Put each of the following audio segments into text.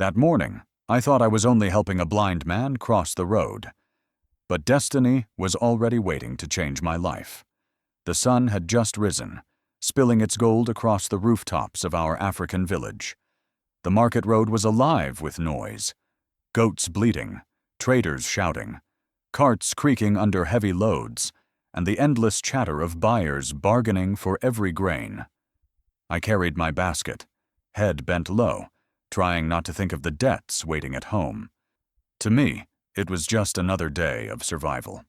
That morning, I thought I was only helping a blind man cross the road. But destiny was already waiting to change my life. The sun had just risen, spilling its gold across the rooftops of our African village. The market road was alive with noise. Goats bleating, traders shouting, carts creaking under heavy loads, and the endless chatter of buyers bargaining for every grain. I carried my basket, head bent low, trying not to think of the debts waiting at home. To me, it was just another day of survival.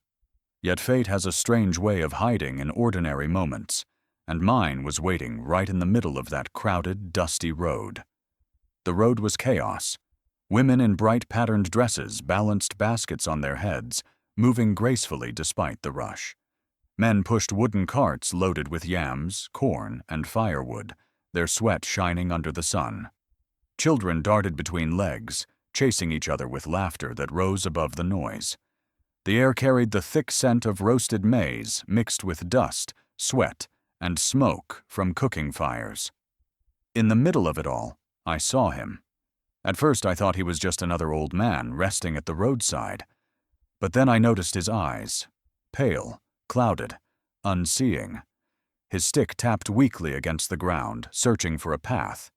Yet fate has a strange way of hiding in ordinary moments, and mine was waiting right in the middle of that crowded, dusty road. The road was chaos. Women in bright patterned dresses balanced baskets on their heads, moving gracefully despite the rush. Men pushed wooden carts loaded with yams, corn, and firewood, their sweat shining under the sun. Children darted between legs, chasing each other with laughter that rose above the noise. The air carried the thick scent of roasted maize mixed with dust, sweat, and smoke from cooking fires. In the middle of it all, I saw him. At first I thought he was just another old man resting at the roadside. But then I noticed his eyes, pale, clouded, unseeing. His stick tapped weakly against the ground, searching for a path.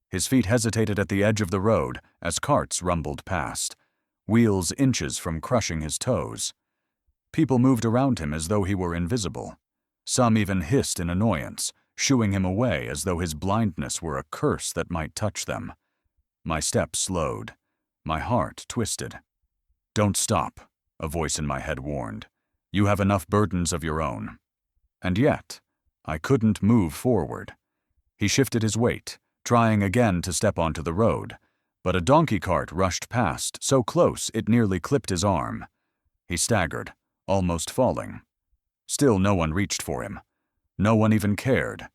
His feet hesitated at the edge of the road as carts rumbled past, wheels inches from crushing his toes. People moved around him as though he were invisible. Some even hissed in annoyance, shooing him away as though his blindness were a curse that might touch them. My steps slowed. My heart twisted. "Don't stop," a voice in my head warned. "You have enough burdens of your own." And yet, I couldn't move forward. He shifted his weight, trying again to step onto the road, but a donkey cart rushed past, so close it nearly clipped his arm. He staggered, almost falling. Still no one reached for him. No one even cared.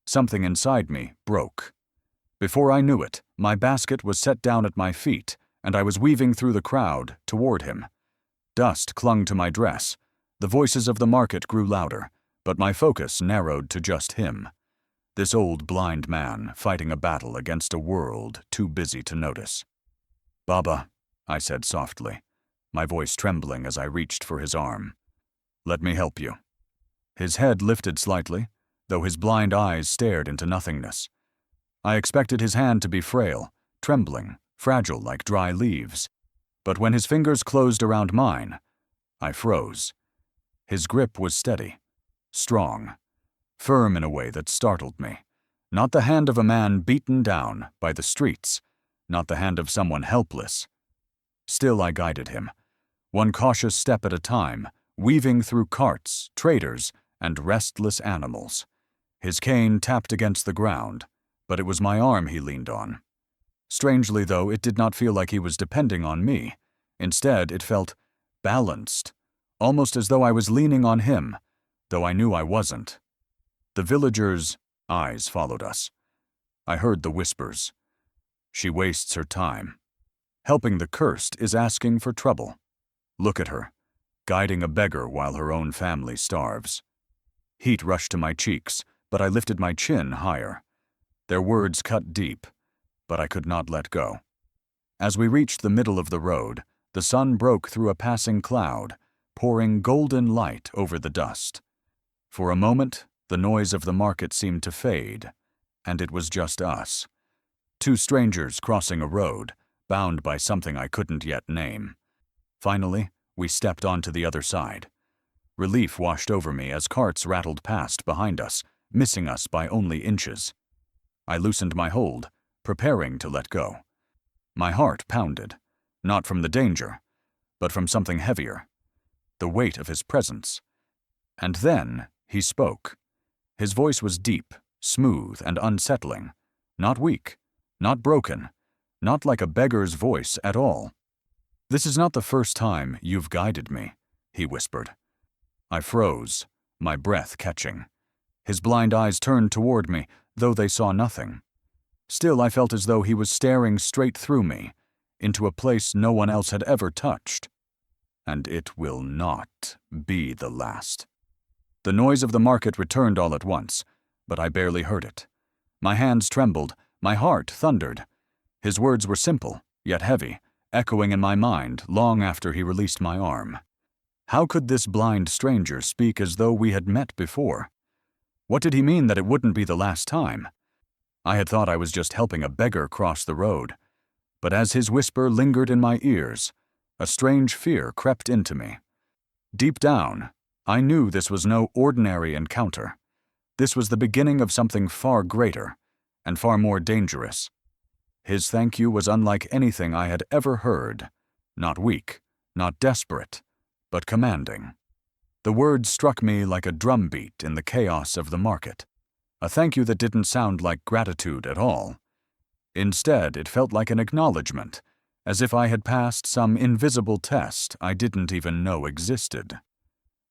Something inside me broke. Before I knew it, my basket was set down at my feet, and I was weaving through the crowd toward him. Dust clung to my dress. The voices of the market grew louder, but my focus narrowed to just him. This old blind man fighting a battle against a world too busy to notice. "Baba," I said softly, my voice trembling as I reached for his arm. "Let me help you." His head lifted slightly, though his blind eyes stared into nothingness. I expected his hand to be frail, trembling, fragile like dry leaves. But when his fingers closed around mine, I froze. His grip was steady, strong, firm in a way that startled me. Not the hand of a man beaten down by the streets, not the hand of someone helpless. Still I guided him, one cautious step at a time, weaving through carts, traders, and restless animals. His cane tapped against the ground, but it was my arm he leaned on. Strangely, though, it did not feel like he was depending on me. Instead, it felt balanced, almost as though I was leaning on him, though I knew I wasn't. The villagers' eyes followed us. I heard the whispers. "She wastes her time. Helping the cursed is asking for trouble. Look at her, guiding a beggar while her own family starves." Heat rushed to my cheeks, but I lifted my chin higher. Their words cut deep, but I could not let go. As we reached the middle of the road, the sun broke through a passing cloud, pouring golden light over the dust. For a moment, the noise of the market seemed to fade, and it was just us. Two strangers crossing a road, bound by something I couldn't yet name. Finally, we stepped onto the other side. Relief washed over me as carts rattled past behind us, missing us by only inches. I loosened my hold, preparing to let go. My heart pounded, not from the danger, but from something heavier, the weight of his presence. And then he spoke. His voice was deep, smooth, and unsettling, not weak, not broken, not like a beggar's voice at all. "This is not the first time you've guided me," he whispered. I froze, my breath catching. His blind eyes turned toward me, though they saw nothing. Still, I felt as though he was staring straight through me, into a place no one else had ever touched. And it will not be the last. The noise of the market returned all at once, but I barely heard it. My hands trembled, my heart thundered. His words were simple, yet heavy, echoing in my mind long after he released my arm. How could this blind stranger speak as though we had met before? What did he mean that it wouldn't be the last time? I had thought I was just helping a beggar cross the road, but as his whisper lingered in my ears, a strange fear crept into me. Deep down, I knew this was no ordinary encounter. This was the beginning of something far greater and far more dangerous. His thank you was unlike anything I had ever heard, not weak, not desperate, but commanding. The words struck me like a drumbeat in the chaos of the market, a thank you that didn't sound like gratitude at all. Instead, it felt like an acknowledgement, as if I had passed some invisible test I didn't even know existed.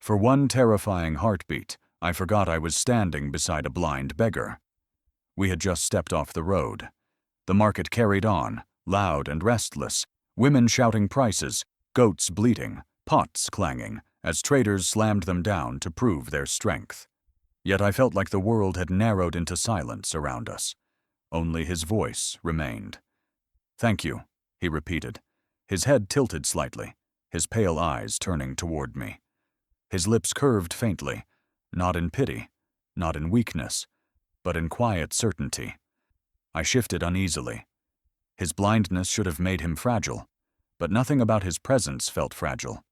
For one terrifying heartbeat, I forgot I was standing beside a blind beggar. We had just stepped off the road. The market carried on, loud and restless, women shouting prices, goats bleating, pots clanging, as traders slammed them down to prove their strength. Yet I felt like the world had narrowed into silence around us. Only his voice remained. "Thank you," he repeated, his head tilted slightly, his pale eyes turning toward me. His lips curved faintly, not in pity, not in weakness, but in quiet certainty. I shifted uneasily. His blindness should have made him fragile, but nothing about his presence felt fragile.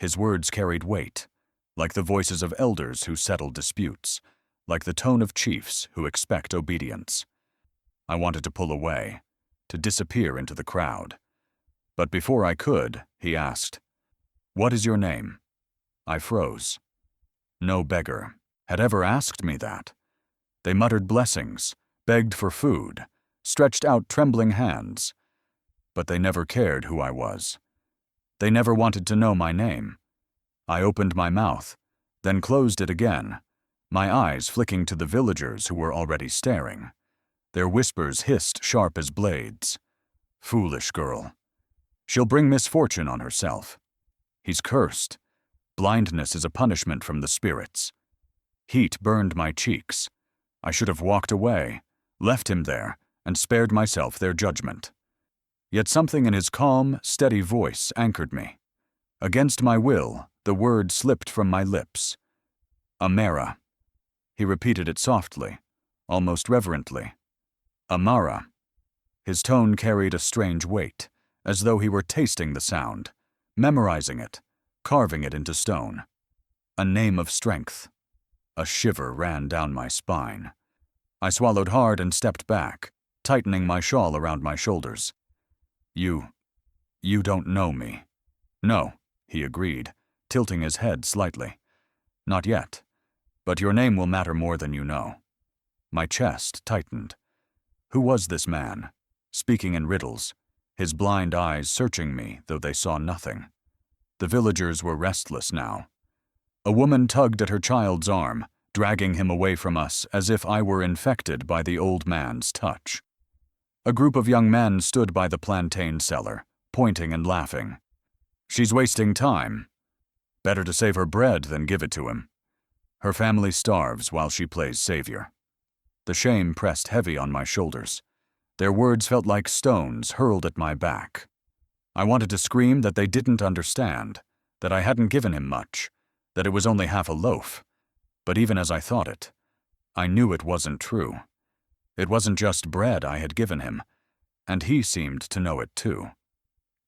His words carried weight, like the voices of elders who settle disputes, like the tone of chiefs who expect obedience. I wanted to pull away, to disappear into the crowd. But before I could, he asked, "What is your name?" I froze. No beggar had ever asked me that. They muttered blessings, begged for food, stretched out trembling hands. But they never cared who I was. They never wanted to know my name. I opened my mouth, then closed it again, my eyes flicking to the villagers who were already staring. Their whispers hissed sharp as blades. "Foolish girl. She'll bring misfortune on herself. He's cursed. Blindness is a punishment from the spirits." Heat burned my cheeks. I should have walked away, left him there, and spared myself their judgment. Yet something in his calm, steady voice anchored me. Against my will, the word slipped from my lips. "Amara." He repeated it softly, almost reverently. "Amara." His tone carried a strange weight, as though he were tasting the sound, memorizing it, carving it into stone. A name of strength. A shiver ran down my spine. I swallowed hard and stepped back, tightening my shawl around my shoulders. You don't know me." "No," he agreed, tilting his head slightly. "Not yet. But your name will matter more than you know." My chest tightened. Who was this man, speaking in riddles, his blind eyes searching me though they saw nothing? The villagers were restless now. A woman tugged at her child's arm, dragging him away from us as if I were infected by the old man's touch. A group of young men stood by the plantain seller, pointing and laughing. "She's wasting time. Better to save her bread than give it to him. Her family starves while she plays savior." The shame pressed heavy on my shoulders. Their words felt like stones hurled at my back. I wanted to scream that they didn't understand, that I hadn't given him much, that it was only half a loaf. But even as I thought it, I knew it wasn't true. It wasn't just bread I had given him, and he seemed to know it too.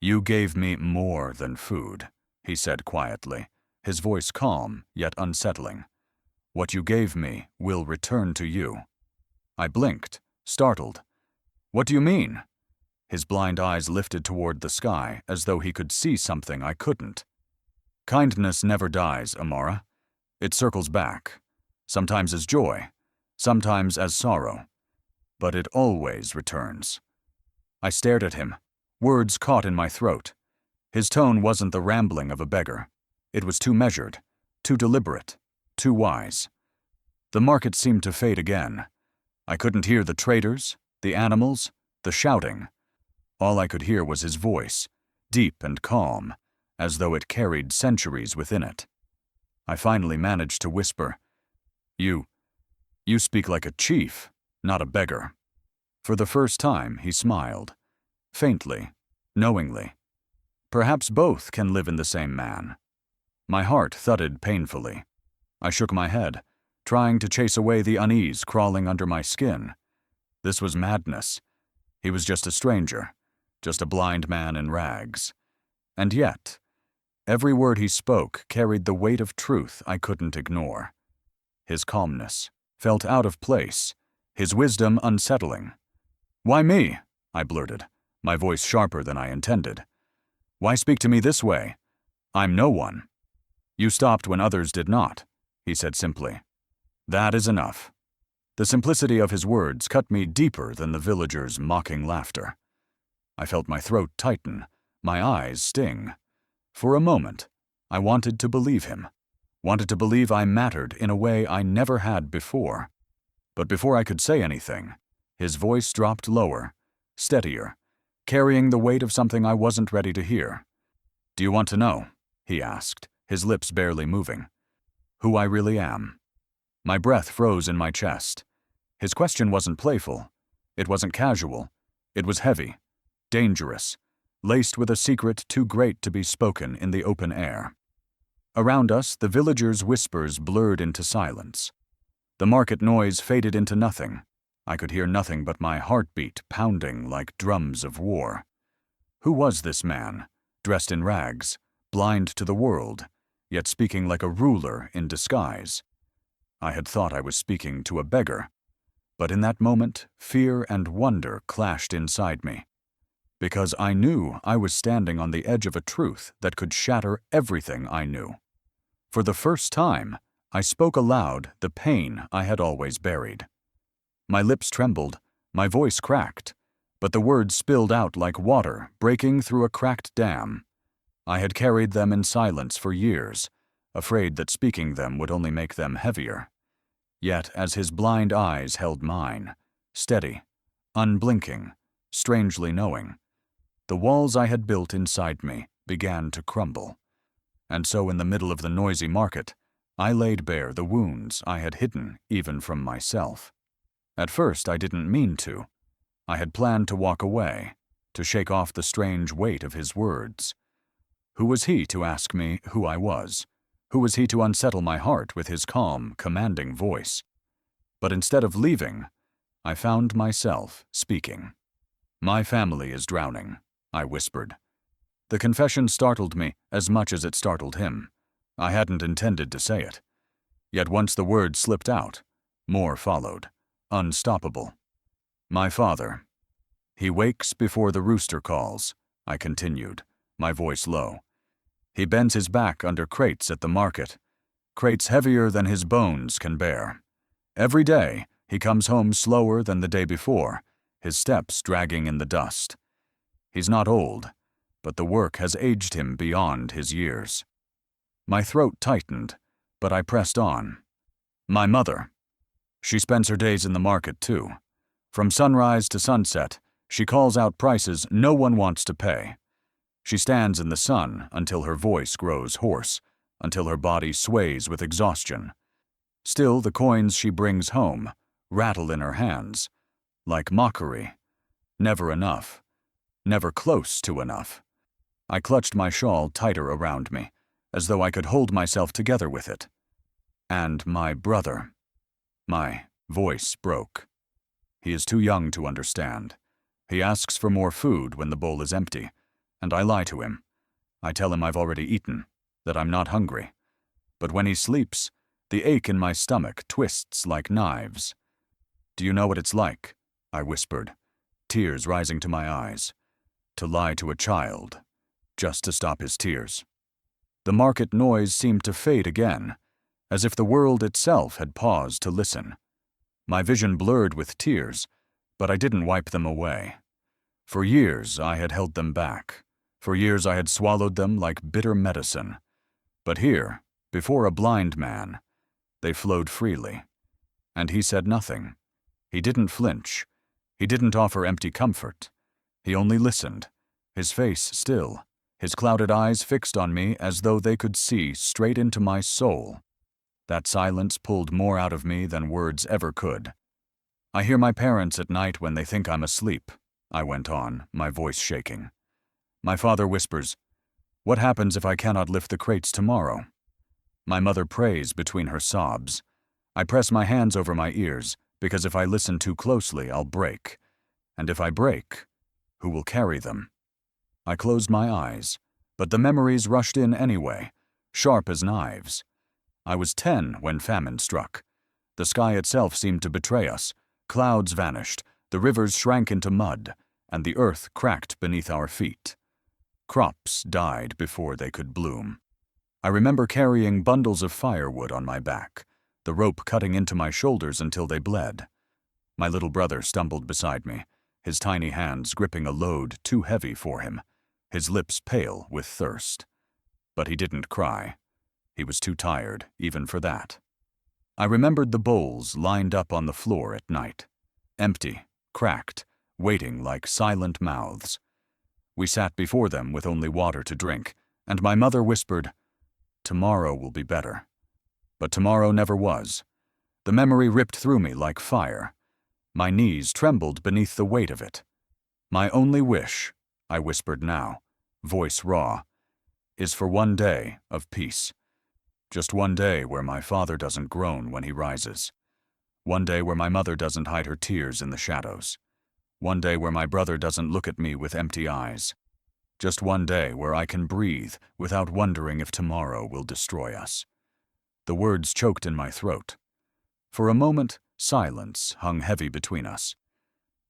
"You gave me more than food," he said quietly, his voice calm yet unsettling. "What you gave me will return to you." I blinked, startled. "What do you mean?" His blind eyes lifted toward the sky as though he could see something I couldn't. "Kindness never dies, Amara. It circles back, sometimes as joy, sometimes as sorrow, but it always returns." I stared at him, words caught in my throat. His tone wasn't the rambling of a beggar. It was too measured, too deliberate, too wise. The market seemed to fade again. I couldn't hear the traders, the animals, the shouting. All I could hear was his voice, deep and calm, as though it carried centuries within it. I finally managed to whisper, You speak like a chief, not a beggar." For the first time, he smiled, faintly, knowingly. Perhaps both can live in the same man. My heart thudded painfully. I shook my head, trying to chase away the unease crawling under my skin. This was madness. He was just a stranger, just a blind man in rags. And yet, every word he spoke carried the weight of truth I couldn't ignore. His calmness felt out of place, his wisdom unsettling. "Why me?" I blurted, my voice sharper than I intended. "Why speak to me this way? I'm no one." "You stopped when others did not," he said simply. "That is enough." The simplicity of his words cut me deeper than the villagers' mocking laughter. I felt my throat tighten, my eyes sting. For a moment, I wanted to believe him, wanted to believe I mattered in a way I never had before. But before I could say anything, his voice dropped lower, steadier, carrying the weight of something I wasn't ready to hear. "Do you want to know?" he asked, his lips barely moving. "Who I really am?" My breath froze in my chest. His question wasn't playful. It wasn't casual. It was heavy, dangerous, laced with a secret too great to be spoken in the open air. Around us, the villagers' whispers blurred into silence. The market noise faded into nothing. I could hear nothing but my heartbeat pounding like drums of war. Who was this man, dressed in rags, blind to the world, yet speaking like a ruler in disguise? I had thought I was speaking to a beggar. But in that moment, fear and wonder clashed inside me. Because I knew I was standing on the edge of a truth that could shatter everything I knew. For the first time, I spoke aloud the pain I had always buried. My lips trembled, my voice cracked, but the words spilled out like water breaking through a cracked dam. I had carried them in silence for years, afraid that speaking them would only make them heavier. Yet as his blind eyes held mine, steady, unblinking, strangely knowing, the walls I had built inside me began to crumble. And so in the middle of the noisy market, I laid bare the wounds I had hidden even from myself. At first I didn't mean to. I had planned to walk away, to shake off the strange weight of his words. Who was he to ask me who I was? Who was he to unsettle my heart with his calm, commanding voice? But instead of leaving, I found myself speaking. "My family is drowning," I whispered. The confession startled me as much as it startled him. I hadn't intended to say it. Yet once the words slipped out, more followed, unstoppable. "My father. He wakes before the rooster calls," I continued, my voice low. "He bends his back under crates at the market, crates heavier than his bones can bear. Every day, he comes home slower than the day before, his steps dragging in the dust. He's not old, but the work has aged him beyond his years." My throat tightened, but I pressed on. "My mother. She spends her days in the market, too. From sunrise to sunset, she calls out prices no one wants to pay. She stands in the sun until her voice grows hoarse, until her body sways with exhaustion. Still, the coins she brings home rattle in her hands, like mockery. Never enough. Never close to enough." I clutched my shawl tighter around me, as though I could hold myself together with it. "And my brother." My voice broke. "He is too young to understand. He asks for more food when the bowl is empty, and I lie to him. I tell him I've already eaten, that I'm not hungry. But when he sleeps, the ache in my stomach twists like knives. Do you know what it's like?" I whispered, tears rising to my eyes. "To lie to a child, just to stop his tears." The market noise seemed to fade again, as if the world itself had paused to listen. My vision blurred with tears, but I didn't wipe them away. For years I had held them back. For years I had swallowed them like bitter medicine. But here, before a blind man, they flowed freely. And he said nothing. He didn't flinch. He didn't offer empty comfort. He only listened, his face still, his clouded eyes fixed on me as though they could see straight into my soul. That silence pulled more out of me than words ever could. "I hear my parents at night when they think I'm asleep," I went on, my voice shaking. My father whispers, "What happens if I cannot lift the crates tomorrow?" My mother prays between her sobs. I press my hands over my ears, because if I listen too closely, I'll break. And if I break, who will carry them? I closed my eyes, but the memories rushed in anyway, sharp as knives. I was 10 when famine struck. The sky itself seemed to betray us. Clouds vanished, the rivers shrank into mud, and the earth cracked beneath our feet. Crops died before they could bloom. I remember carrying bundles of firewood on my back, the rope cutting into my shoulders until they bled. My little brother stumbled beside me, his tiny hands gripping a load too heavy for him, his lips pale with thirst. But he didn't cry. He was too tired, even for that. I remembered the bowls lined up on the floor at night, empty, cracked, waiting like silent mouths. We sat before them with only water to drink, and my mother whispered, "Tomorrow will be better." But tomorrow never was. The memory ripped through me like fire. My knees trembled beneath the weight of it. "My only wish," I whispered now, voice raw, "is for one day of peace. Just one day where my father doesn't groan when he rises. One day where my mother doesn't hide her tears in the shadows. One day where my brother doesn't look at me with empty eyes. Just one day where I can breathe without wondering if tomorrow will destroy us." The words choked in my throat. For a moment, silence hung heavy between us.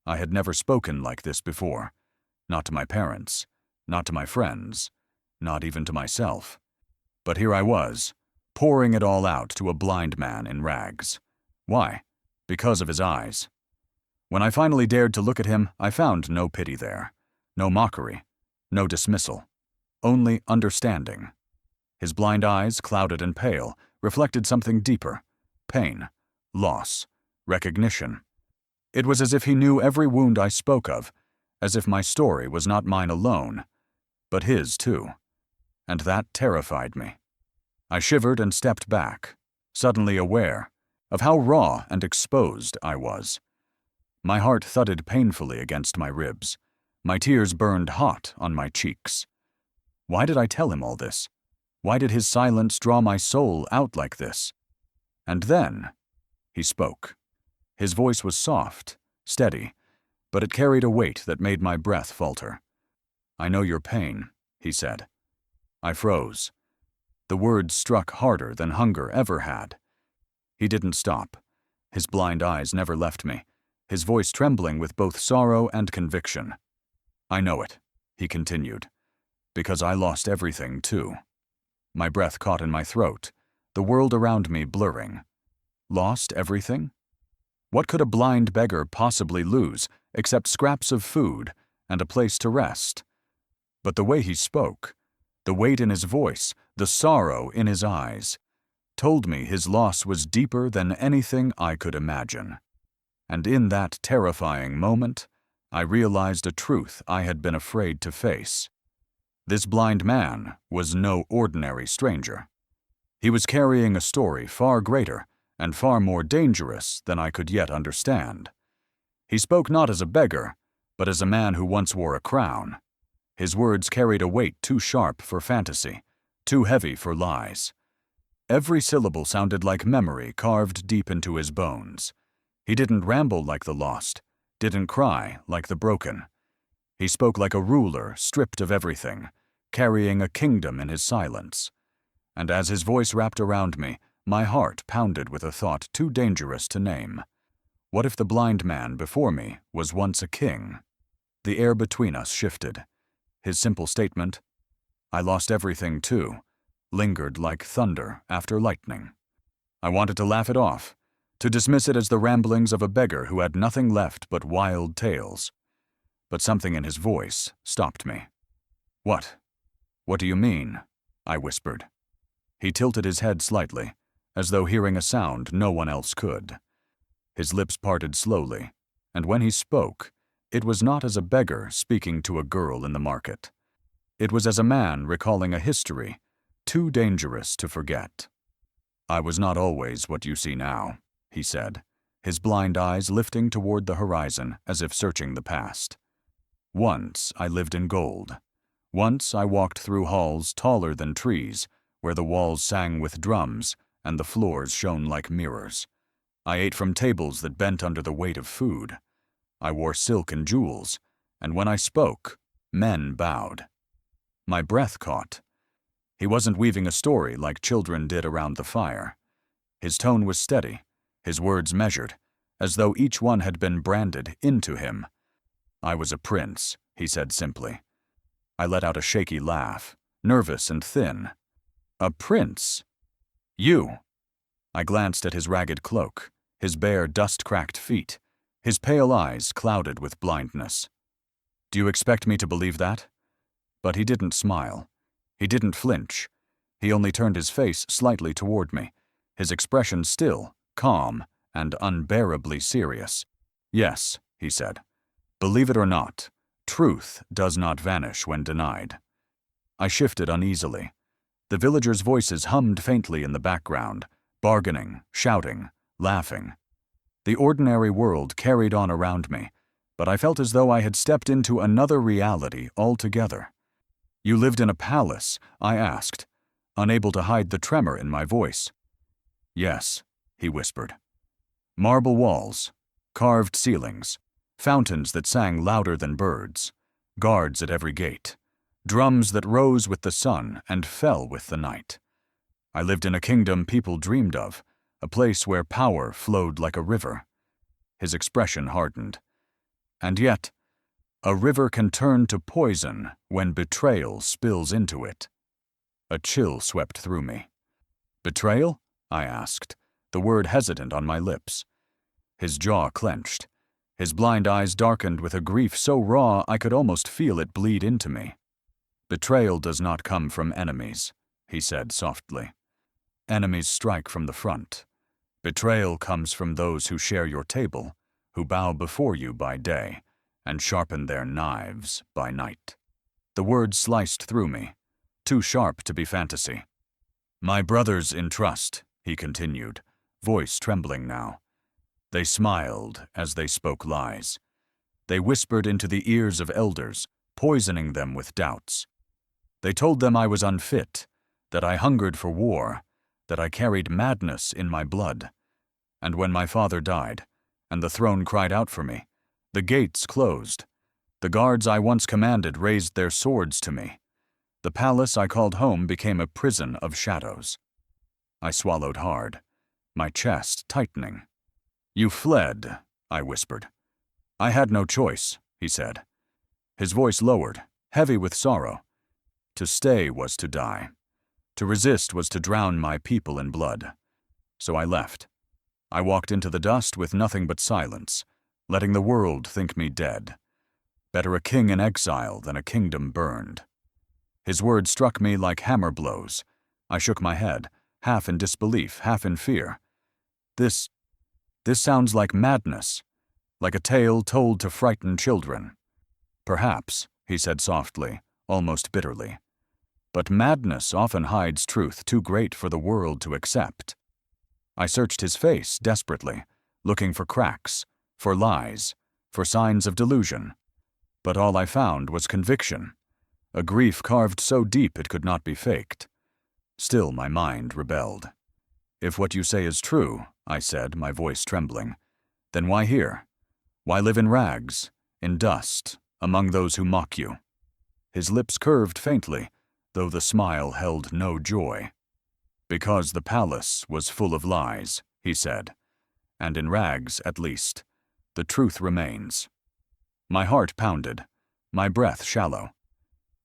I had never spoken like this before. Not to my parents, not to my friends, not even to myself. But here I was, pouring it all out to a blind man in rags. Why? Because of his eyes. When I finally dared to look at him, I found no pity there, no mockery, no dismissal, only understanding. His blind eyes, clouded and pale, reflected something deeper: pain, loss, recognition. It was as if he knew every wound I spoke of, as if my story was not mine alone, but his too. And that terrified me. I shivered and stepped back, suddenly aware of how raw and exposed I was. My heart thudded painfully against my ribs. My tears burned hot on my cheeks. Why did I tell him all this? Why did his silence draw my soul out like this? And then he spoke. His voice was soft, steady, but it carried a weight that made my breath falter. "I know your pain," he said. I froze. The words struck harder than hunger ever had. He didn't stop. His blind eyes never left me, his voice trembling with both sorrow and conviction. "I know it," he continued, "because I lost everything too." My breath caught in my throat, the world around me blurring. Lost everything? What could a blind beggar possibly lose except scraps of food and a place to rest? But the way he spoke, the weight in his voice, the sorrow in his eyes, told me his loss was deeper than anything I could imagine. And in that terrifying moment, I realized a truth I had been afraid to face. This blind man was no ordinary stranger. He was carrying a story far greater and far more dangerous than I could yet understand. He spoke not as a beggar, but as a man who once wore a crown. His words carried a weight too sharp for fantasy, too heavy for lies. Every syllable sounded like memory carved deep into his bones. He didn't ramble like the lost, didn't cry like the broken. He spoke like a ruler stripped of everything, carrying a kingdom in his silence. And as his voice wrapped around me, my heart pounded with a thought too dangerous to name. What if the blind man before me was once a king? The air between us shifted. His simple statement, "I lost everything too," lingered like thunder after lightning. I wanted to laugh it off, to dismiss it as the ramblings of a beggar who had nothing left but wild tales. But something in his voice stopped me. "What? What do you mean?" I whispered. He tilted his head slightly, as though hearing a sound no one else could. His lips parted slowly, and when he spoke, it was not as a beggar speaking to a girl in the market. It was as a man recalling a history too dangerous to forget. "I was not always what you see now," he said, his blind eyes lifting toward the horizon as if searching the past. Once I lived in gold. Once I walked through halls taller than trees, where the walls sang with drums and the floors shone like mirrors. I ate from tables that bent under the weight of food. I wore silk and jewels, and when I spoke, men bowed. My breath caught. He wasn't weaving a story like children did around the fire. His tone was steady, his words measured, as though each one had been branded into him. I was a prince, he said simply. I let out a shaky laugh, nervous and thin. A prince? You? I glanced at his ragged cloak, his bare, dust-cracked feet, his pale eyes clouded with blindness. Do you expect me to believe that? But he didn't smile. He didn't flinch. He only turned his face slightly toward me, his expression still, calm, and unbearably serious. Yes, he said. Believe it or not, truth does not vanish when denied. I shifted uneasily. The villagers' voices hummed faintly in the background, bargaining, shouting, laughing. The ordinary world carried on around me, but I felt as though I had stepped into another reality altogether. You lived in a palace, I asked, unable to hide the tremor in my voice. Yes, he whispered. Marble walls, carved ceilings, fountains that sang louder than birds, guards at every gate, drums that rose with the sun and fell with the night. I lived in a kingdom people dreamed of, a place where power flowed like a river. His expression hardened. And yet, a river can turn to poison when betrayal spills into it. A chill swept through me. Betrayal? I asked, the word hesitant on my lips. His jaw clenched. His blind eyes darkened with a grief so raw I could almost feel it bleed into me. Betrayal does not come from enemies, he said softly. Enemies strike from the front. Betrayal comes from those who share your table, who bow before you by day, and sharpen their knives by night. The words sliced through me, too sharp to be fantasy. My brothers in trust, he continued, voice trembling now. They smiled as they spoke lies. They whispered into the ears of elders, poisoning them with doubts. They told them I was unfit, that I hungered for war, that I carried madness in my blood. And when my father died, and the throne cried out for me, the gates closed. The guards I once commanded raised their swords to me. The palace I called home became a prison of shadows. I swallowed hard, my chest tightening. You fled, I whispered. I had no choice, he said. His voice lowered, heavy with sorrow. To stay was to die. To resist was to drown my people in blood. So I left. I walked into the dust with nothing but silence, letting the world think me dead. Better a king in exile than a kingdom burned. His words struck me like hammer blows. I shook my head, half in disbelief, half in fear. This sounds like madness, like a tale told to frighten children. Perhaps, he said softly, almost bitterly. But madness often hides truth too great for the world to accept. I searched his face desperately, looking for cracks, for lies, for signs of delusion. But all I found was conviction, a grief carved so deep it could not be faked. Still my mind rebelled. If what you say is true, I said, my voice trembling, then why here? Why live in rags, in dust, among those who mock you? His lips curved faintly, though the smile held no joy. Because the palace was full of lies, he said, and in rags, at least, the truth remains. My heart pounded, my breath shallow.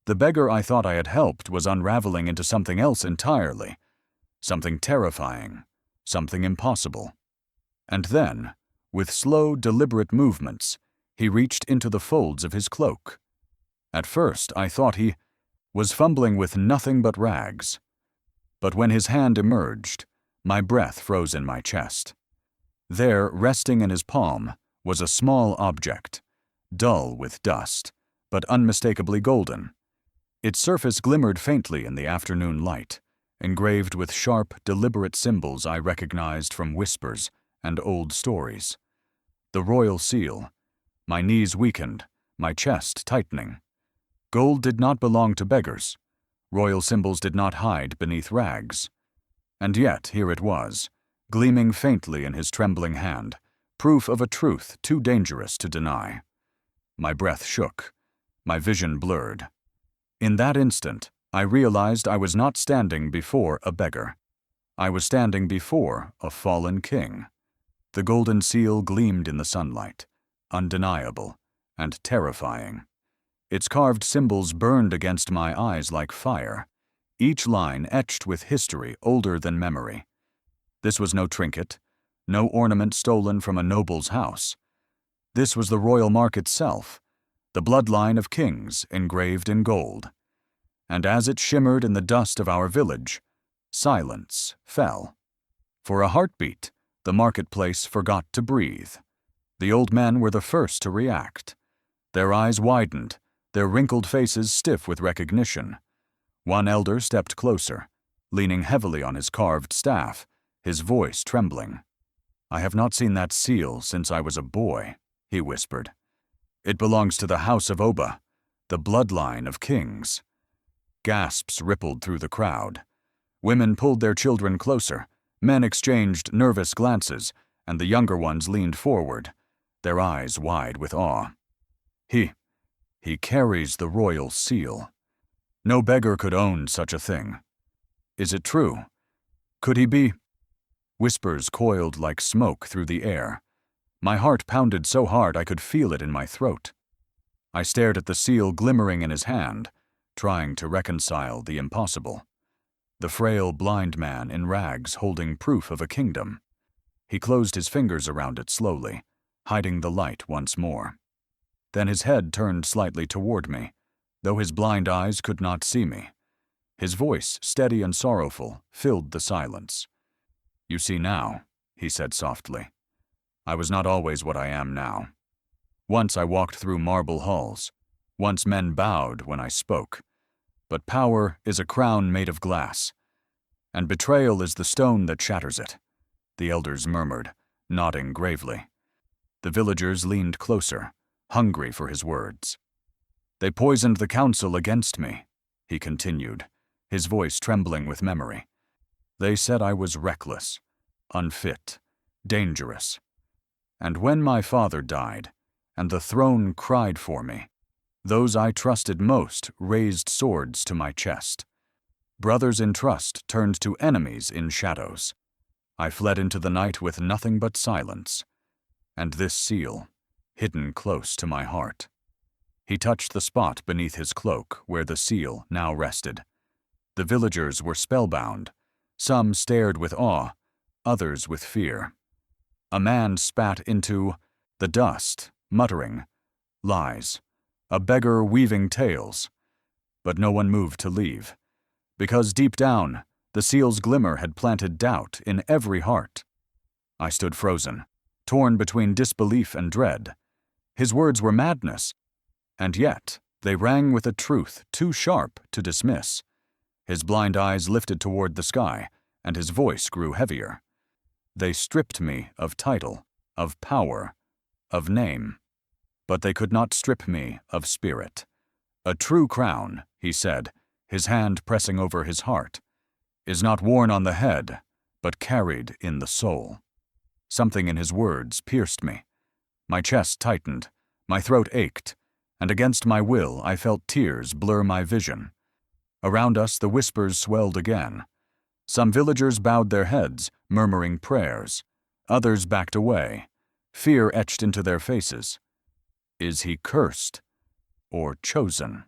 The beggar I thought I had helped was unraveling into something else entirely, something terrifying, something impossible. And then, with slow, deliberate movements, he reached into the folds of his cloak. At first, I thought he was fumbling with nothing but rags. But when his hand emerged, my breath froze in my chest. There, resting in his palm, was a small object, dull with dust, but unmistakably golden. Its surface glimmered faintly in the afternoon light, engraved with sharp, deliberate symbols I recognized from whispers and old stories. The royal seal. My knees weakened, my chest tightening. Gold did not belong to beggars. Royal symbols did not hide beneath rags. And yet here it was, gleaming faintly in his trembling hand, proof of a truth too dangerous to deny. My breath shook, my vision blurred. In that instant, I realized I was not standing before a beggar. I was standing before a fallen king. The golden seal gleamed in the sunlight, undeniable and terrifying. Its carved symbols burned against my eyes like fire, each line etched with history older than memory. This was no trinket, no ornament stolen from a noble's house. This was the royal mark itself, the bloodline of kings engraved in gold. And as it shimmered in the dust of our village, silence fell. For a heartbeat, the marketplace forgot to breathe. The old men were the first to react. Their eyes widened, their wrinkled faces stiff with recognition. One elder stepped closer, leaning heavily on his carved staff, his voice trembling. "I have not seen that seal since I was a boy," he whispered. "It belongs to the House of Oba, the bloodline of kings." Gasps rippled through the crowd. Women pulled their children closer, men exchanged nervous glances, and the younger ones leaned forward, their eyes wide with awe. He carries the royal seal. No beggar could own such a thing. Is it true? Could he be? Whispers coiled like smoke through the air. My heart pounded so hard I could feel it in my throat. I stared at the seal glimmering in his hand, trying to reconcile the impossible. The frail blind man in rags holding proof of a kingdom. He closed his fingers around it slowly, hiding the light once more. Then his head turned slightly toward me, though his blind eyes could not see me. His voice, steady and sorrowful, filled the silence. "You see now," he said softly. "I was not always what I am now. Once I walked through marble halls. Once men bowed when I spoke. But power is a crown made of glass, and betrayal is the stone that shatters it," the elders murmured, nodding gravely. The villagers leaned closer, hungry for his words. "They poisoned the council against me," he continued, his voice trembling with memory. "They said I was reckless, unfit, dangerous. And when my father died, and the throne cried for me, those I trusted most raised swords to my chest. Brothers in trust turned to enemies in shadows. I fled into the night with nothing but silence. And this seal, hidden close to my heart." He touched the spot beneath his cloak where the seal now rested. The villagers were spellbound. Some stared with awe, others with fear. A man spat into the dust, muttering, "Lies. A beggar weaving tales." But no one moved to leave, because deep down, the seal's glimmer had planted doubt in every heart. I stood frozen, torn between disbelief and dread. His words were madness, and yet they rang with a truth too sharp to dismiss. His blind eyes lifted toward the sky, and his voice grew heavier. "They stripped me of title, of power, of name. But they could not strip me of spirit. A true crown," he said, his hand pressing over his heart, "is not worn on the head, but carried in the soul." Something in his words pierced me. My chest tightened, my throat ached, and against my will I felt tears blur my vision. Around us the whispers swelled again. Some villagers bowed their heads, murmuring prayers. Others backed away, fear etched into their faces. Is he cursed or chosen?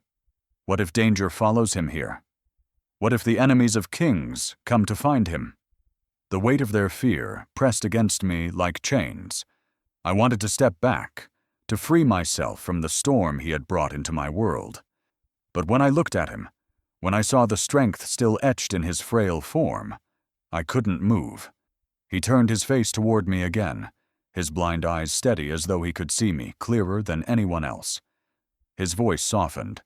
What if danger follows him here? What if the enemies of kings come to find him? The weight of their fear pressed against me like chains. I wanted to step back, to free myself from the storm he had brought into my world. But when I looked at him, when I saw the strength still etched in his frail form, I couldn't move. He turned his face toward me again, his blind eyes steady as though he could see me clearer than anyone else. His voice softened,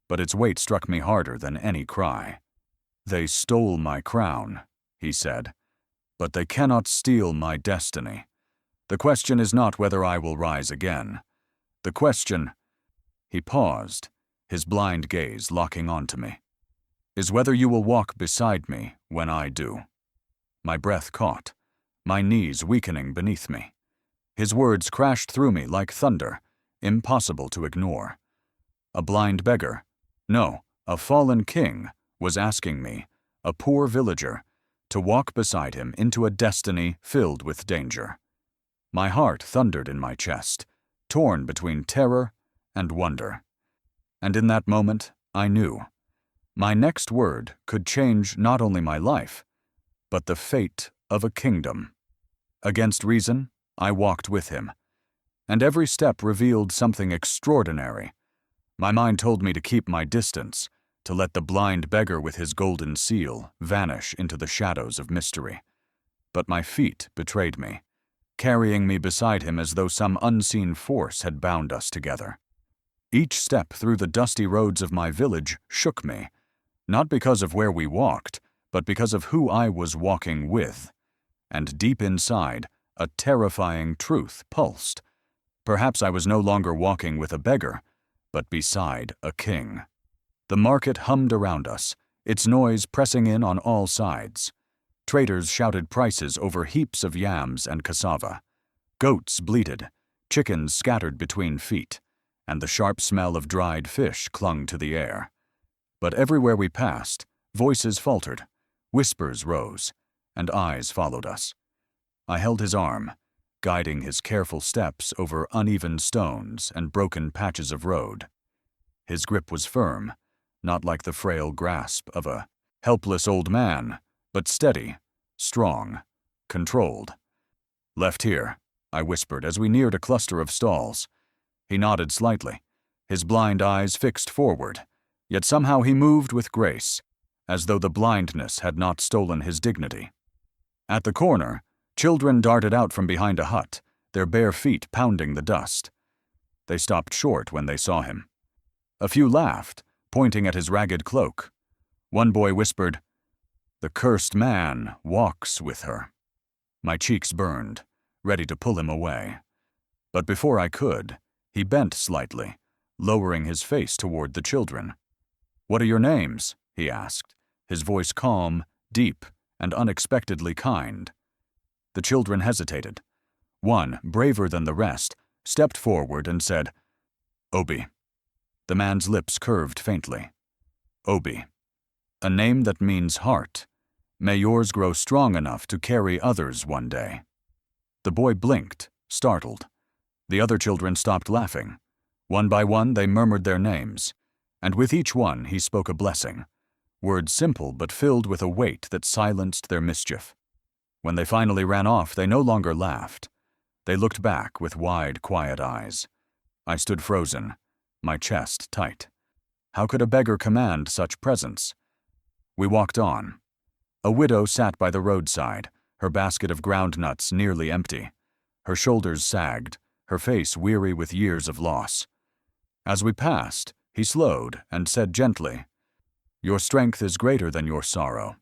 but its weight struck me harder than any cry. "They stole my crown," he said, "but they cannot steal my destiny. The question is not whether I will rise again. The question He paused, his blind gaze locking onto me. "Is whether you will walk beside me when I do." My breath caught, my knees weakening beneath me. His words crashed through me like thunder, impossible to ignore. A blind beggar, no, a fallen king, was asking me, a poor villager, to walk beside him into a destiny filled with danger. My heart thundered in my chest, torn between terror and wonder. And in that moment, I knew. My next word could change not only my life, but the fate of a kingdom. Against reason, I walked with him, and every step revealed something extraordinary. My mind told me to keep my distance, to let the blind beggar with his golden seal vanish into the shadows of mystery. But my feet betrayed me, carrying me beside him as though some unseen force had bound us together. Each step through the dusty roads of my village shook me, not because of where we walked, but because of who I was walking with. And deep inside, a terrifying truth pulsed. Perhaps I was no longer walking with a beggar, but beside a king. The market hummed around us, its noise pressing in on all sides. Traders shouted prices over heaps of yams and cassava. Goats bleated, chickens scattered between feet, and the sharp smell of dried fish clung to the air. But everywhere we passed, voices faltered, whispers rose, and eyes followed us. I held his arm, guiding his careful steps over uneven stones and broken patches of road. His grip was firm, not like the frail grasp of a helpless old man, but steady, strong, controlled. "Left here," I whispered as we neared a cluster of stalls. He nodded slightly, his blind eyes fixed forward, yet somehow he moved with grace, as though the blindness had not stolen his dignity. At the corner, children darted out from behind a hut, their bare feet pounding the dust. They stopped short when they saw him. A few laughed, pointing at his ragged cloak. One boy whispered, "The cursed man walks with her." My cheeks burned, ready to pull him away. But before I could, he bent slightly, lowering his face toward the children. "What are your names?" he asked, his voice calm, deep, and unexpectedly kind. The children hesitated. One, braver than the rest, stepped forward and said, "Obi." The man's lips curved faintly. "Obi. A name that means heart. May yours grow strong enough to carry others one day." The boy blinked, startled. The other children stopped laughing. One by one, they murmured their names, and with each one he spoke a blessing, words simple but filled with a weight that silenced their mischief. When they finally ran off, they no longer laughed. They looked back with wide, quiet eyes. I stood frozen, my chest tight. How could a beggar command such presence? We walked on. A widow sat by the roadside, her basket of ground nuts nearly empty. Her shoulders sagged, her face weary with years of loss. As we passed, he slowed and said gently, "Your strength is greater than your sorrow.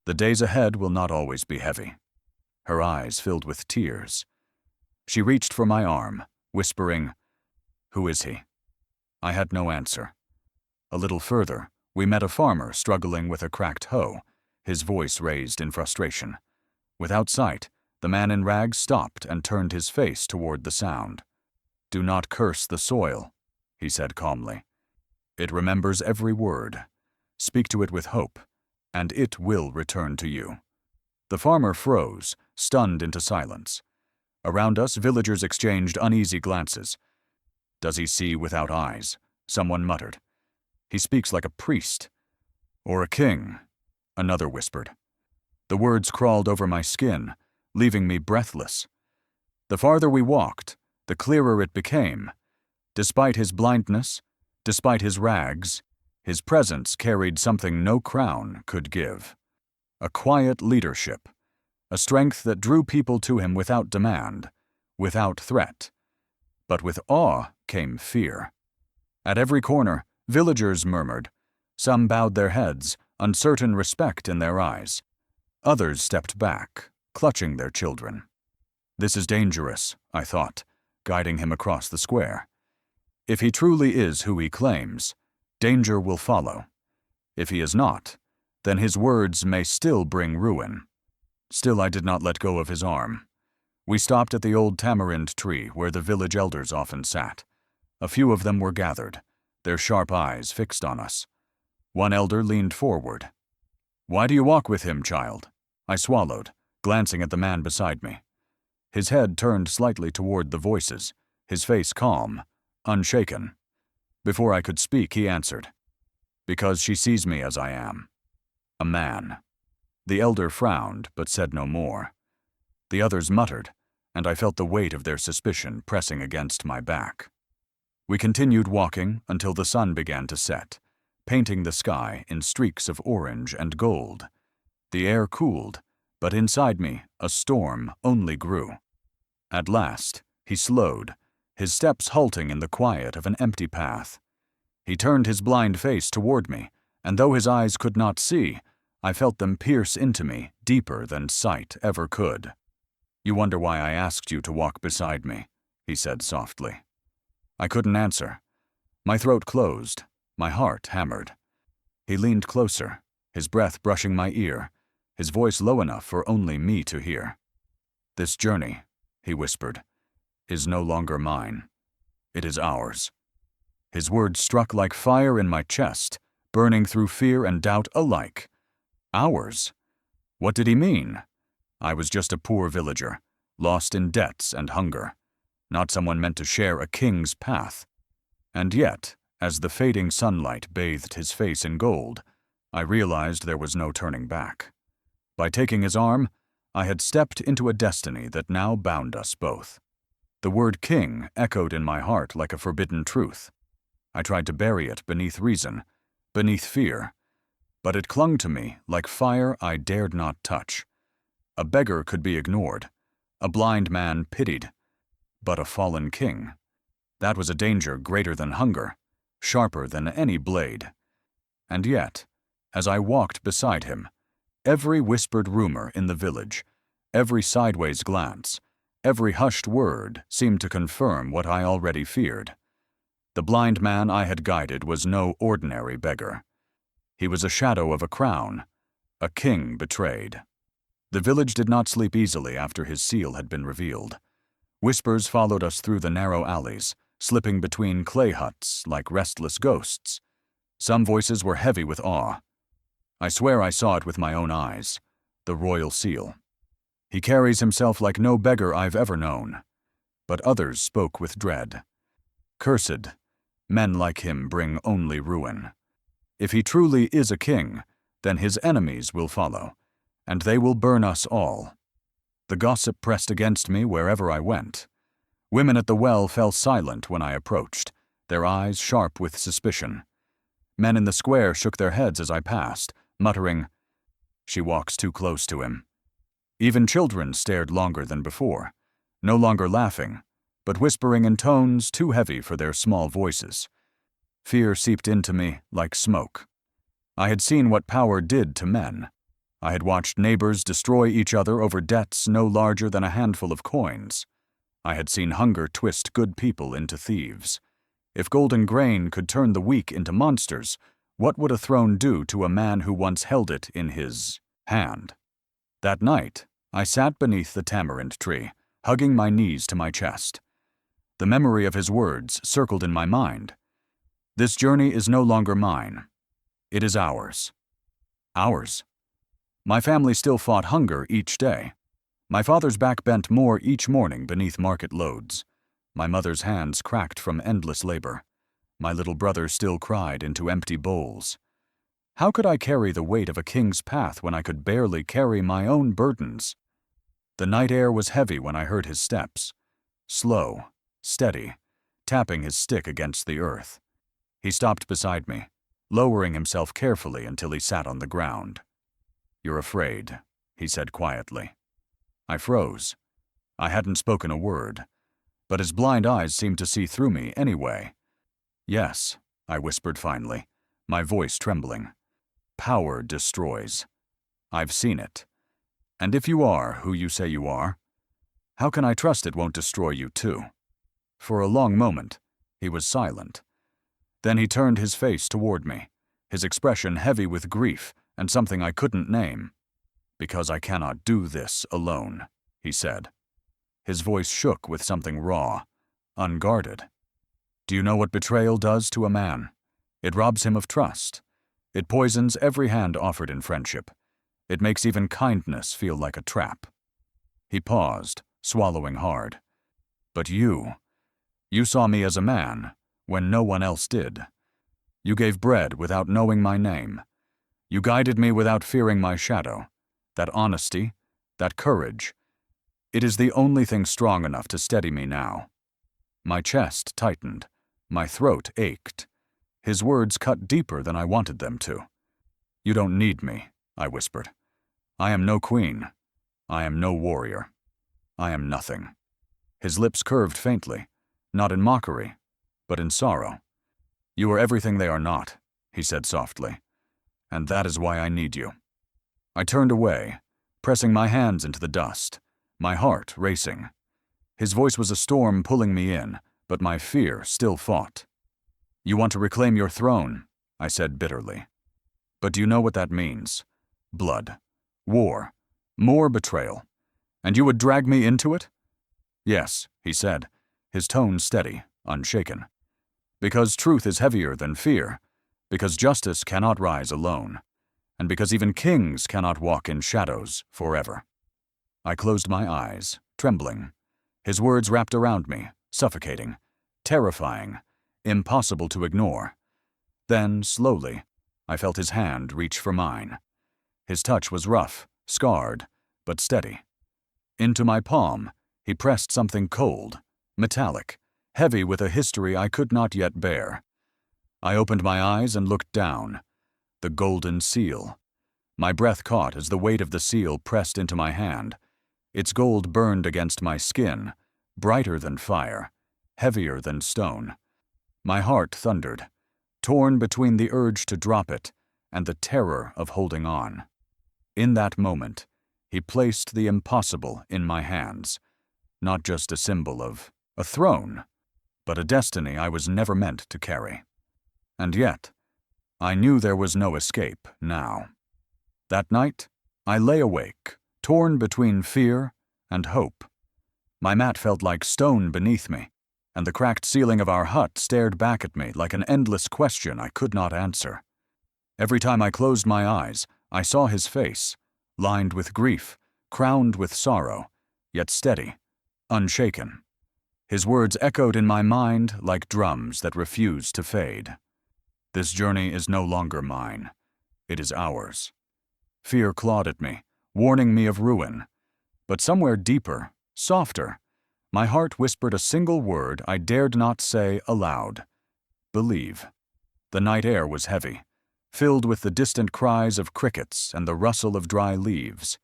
The days ahead will not always be heavy." Her eyes filled with tears. She reached for my arm, whispering, "Who is he?" I had no answer. A little further, we met a farmer struggling with a cracked hoe, his voice raised in frustration. Without sight, the man in rags stopped and turned his face toward the sound. "Do not curse the soil," he said calmly. "It remembers every word. Speak to it with hope, and it will return to you." The farmer froze, stunned into silence. Around us, villagers exchanged uneasy glances. "Does he see without eyes?" someone muttered. "He speaks like a priest." "Or a king," another whispered. The words crawled over my skin, leaving me breathless. The farther we walked, the clearer it became. Despite his blindness, despite his rags, his presence carried something no crown could give. A quiet leadership, a strength that drew people to him without demand, without threat. But with awe came fear. At every corner, villagers murmured. Some bowed their heads, uncertain respect in their eyes. Others stepped back, clutching their children. "This is dangerous," I thought, guiding him across the square. If he truly is who he claims, danger will follow. If he is not, then his words may still bring ruin. Still, I did not let go of his arm. We stopped at the old tamarind tree where the village elders often sat. A few of them were gathered, their sharp eyes fixed on us. One elder leaned forward. "Why do you walk with him, child?" I swallowed, glancing at the man beside me. His head turned slightly toward the voices, his face calm, unshaken. Before I could speak, he answered, "Because she sees me as I am. A man." The elder frowned, but said no more. The others muttered, and I felt the weight of their suspicion pressing against my back. We continued walking until the sun began to set, painting the sky in streaks of orange and gold. The air cooled, but inside me a storm only grew. At last, he slowed, his steps halting in the quiet of an empty path. He turned his blind face toward me, and though his eyes could not see, I felt them pierce into me deeper than sight ever could. "You wonder why I asked you to walk beside me," he said softly. I couldn't answer. My throat closed, my heart hammered. He leaned closer, his breath brushing my ear, his voice low enough for only me to hear. "This journey," he whispered, "is no longer mine. It is ours." His words struck like fire in my chest, burning through fear and doubt alike. Ours? What did he mean? I was just a poor villager, lost in debts and hunger, not someone meant to share a king's path. And yet, as the fading sunlight bathed his face in gold, I realized there was no turning back. By taking his arm, I had stepped into a destiny that now bound us both. The word king echoed in my heart like a forbidden truth. I tried to bury it beneath reason, beneath fear, but it clung to me like fire I dared not touch. A beggar could be ignored, a blind man pitied, but a fallen king, that was a danger greater than hunger, sharper than any blade. And yet, as I walked beside him, every whispered rumor in the village, every sideways glance, every hushed word seemed to confirm what I already feared. The blind man I had guided was no ordinary beggar. He was a shadow of a crown, a king betrayed. The village did not sleep easily after his seal had been revealed. Whispers followed us through the narrow alleys, slipping between clay huts like restless ghosts. Some voices were heavy with awe. I swear I saw it with my own eyes, the royal seal. He carries himself like no beggar I've ever known. But others spoke with dread. Cursed, men like him bring only ruin. If he truly is a king, then his enemies will follow, and they will burn us all. The gossip pressed against me wherever I went. Women at the well fell silent when I approached, their eyes sharp with suspicion. Men in the square shook their heads as I passed, muttering, "She walks too close to him." Even children stared longer than before, no longer laughing, but whispering in tones too heavy for their small voices. Fear seeped into me like smoke. I had seen what power did to men. I had watched neighbors destroy each other over debts no larger than a handful of coins. I had seen hunger twist good people into thieves. If golden grain could turn the weak into monsters, what would a throne do to a man who once held it in his hand? That night, I sat beneath the tamarind tree, hugging my knees to my chest. The memory of his words circled in my mind. This journey is no longer mine. It is ours. Ours. My family still fought hunger each day. My father's back bent more each morning beneath market loads. My mother's hands cracked from endless labor. My little brother still cried into empty bowls. How could I carry the weight of a king's path when I could barely carry my own burdens? The night air was heavy when I heard his steps. Slow, steady, tapping his stick against the earth. He stopped beside me, lowering himself carefully until he sat on the ground. "You're afraid," he said quietly. I froze. I hadn't spoken a word, but his blind eyes seemed to see through me anyway. "Yes," I whispered finally, my voice trembling. "Power destroys. I've seen it. And if you are who you say you are, how can I trust it won't destroy you too?" For a long moment, He was silent. Then he turned his face toward me, his expression heavy with grief and something I couldn't name. "Because I cannot do this alone," he said. His voice shook with something raw, unguarded. "Do you know what betrayal does to a man? It robs him of trust. It poisons every hand offered in friendship. It makes even kindness feel like a trap." He paused, swallowing hard. "But you saw me as a man when no one else did. You gave bread without knowing my name. You guided me without fearing my shadow. That honesty, that courage, it is the only thing strong enough to steady me now." My chest tightened. My throat ached. His words cut deeper than I wanted them to. "You don't need me," I whispered. "I am no queen. I am no warrior. I am nothing." His lips curved faintly, not in mockery, but in sorrow. "You are everything they are not," he said softly, "and that is why I need you." I turned away, pressing my hands into the dust, my heart racing. His voice was a storm pulling me in, but my fear still fought. "You want to reclaim your throne," I said bitterly. "But do you know what that means? Blood, war, more betrayal. And you would drag me into it?" "Yes," he said, his tone steady, unshaken. "Because truth is heavier than fear, because justice cannot rise alone, and because even kings cannot walk in shadows forever." I closed my eyes, trembling. His words wrapped around me, suffocating, terrifying, impossible to ignore. Then, slowly, I felt his hand reach for mine. His touch was rough, scarred, but steady. Into my palm, he pressed something cold, metallic, heavy with a history I could not yet bear. I opened my eyes and looked down. The golden seal. My breath caught as the weight of the seal pressed into my hand. Its gold burned against my skin, brighter than fire, heavier than stone. My heart thundered, torn between the urge to drop it and the terror of holding on. In that moment, he placed the impossible in my hands, not just a symbol of a throne, but a destiny I was never meant to carry. And yet, I knew there was no escape now. That night, I lay awake, torn between fear and hope. My mat felt like stone beneath me, and the cracked ceiling of our hut stared back at me like an endless question I could not answer. Every time I closed my eyes, I saw his face, lined with grief, crowned with sorrow, yet steady, unshaken. His words echoed in my mind like drums that refused to fade. "This journey is no longer mine. It is ours." Fear clawed at me, warning me of ruin. But somewhere deeper, softer, my heart whispered a single word I dared not say aloud. Believe. The night air was heavy, filled with the distant cries of crickets and the rustle of dry leaves.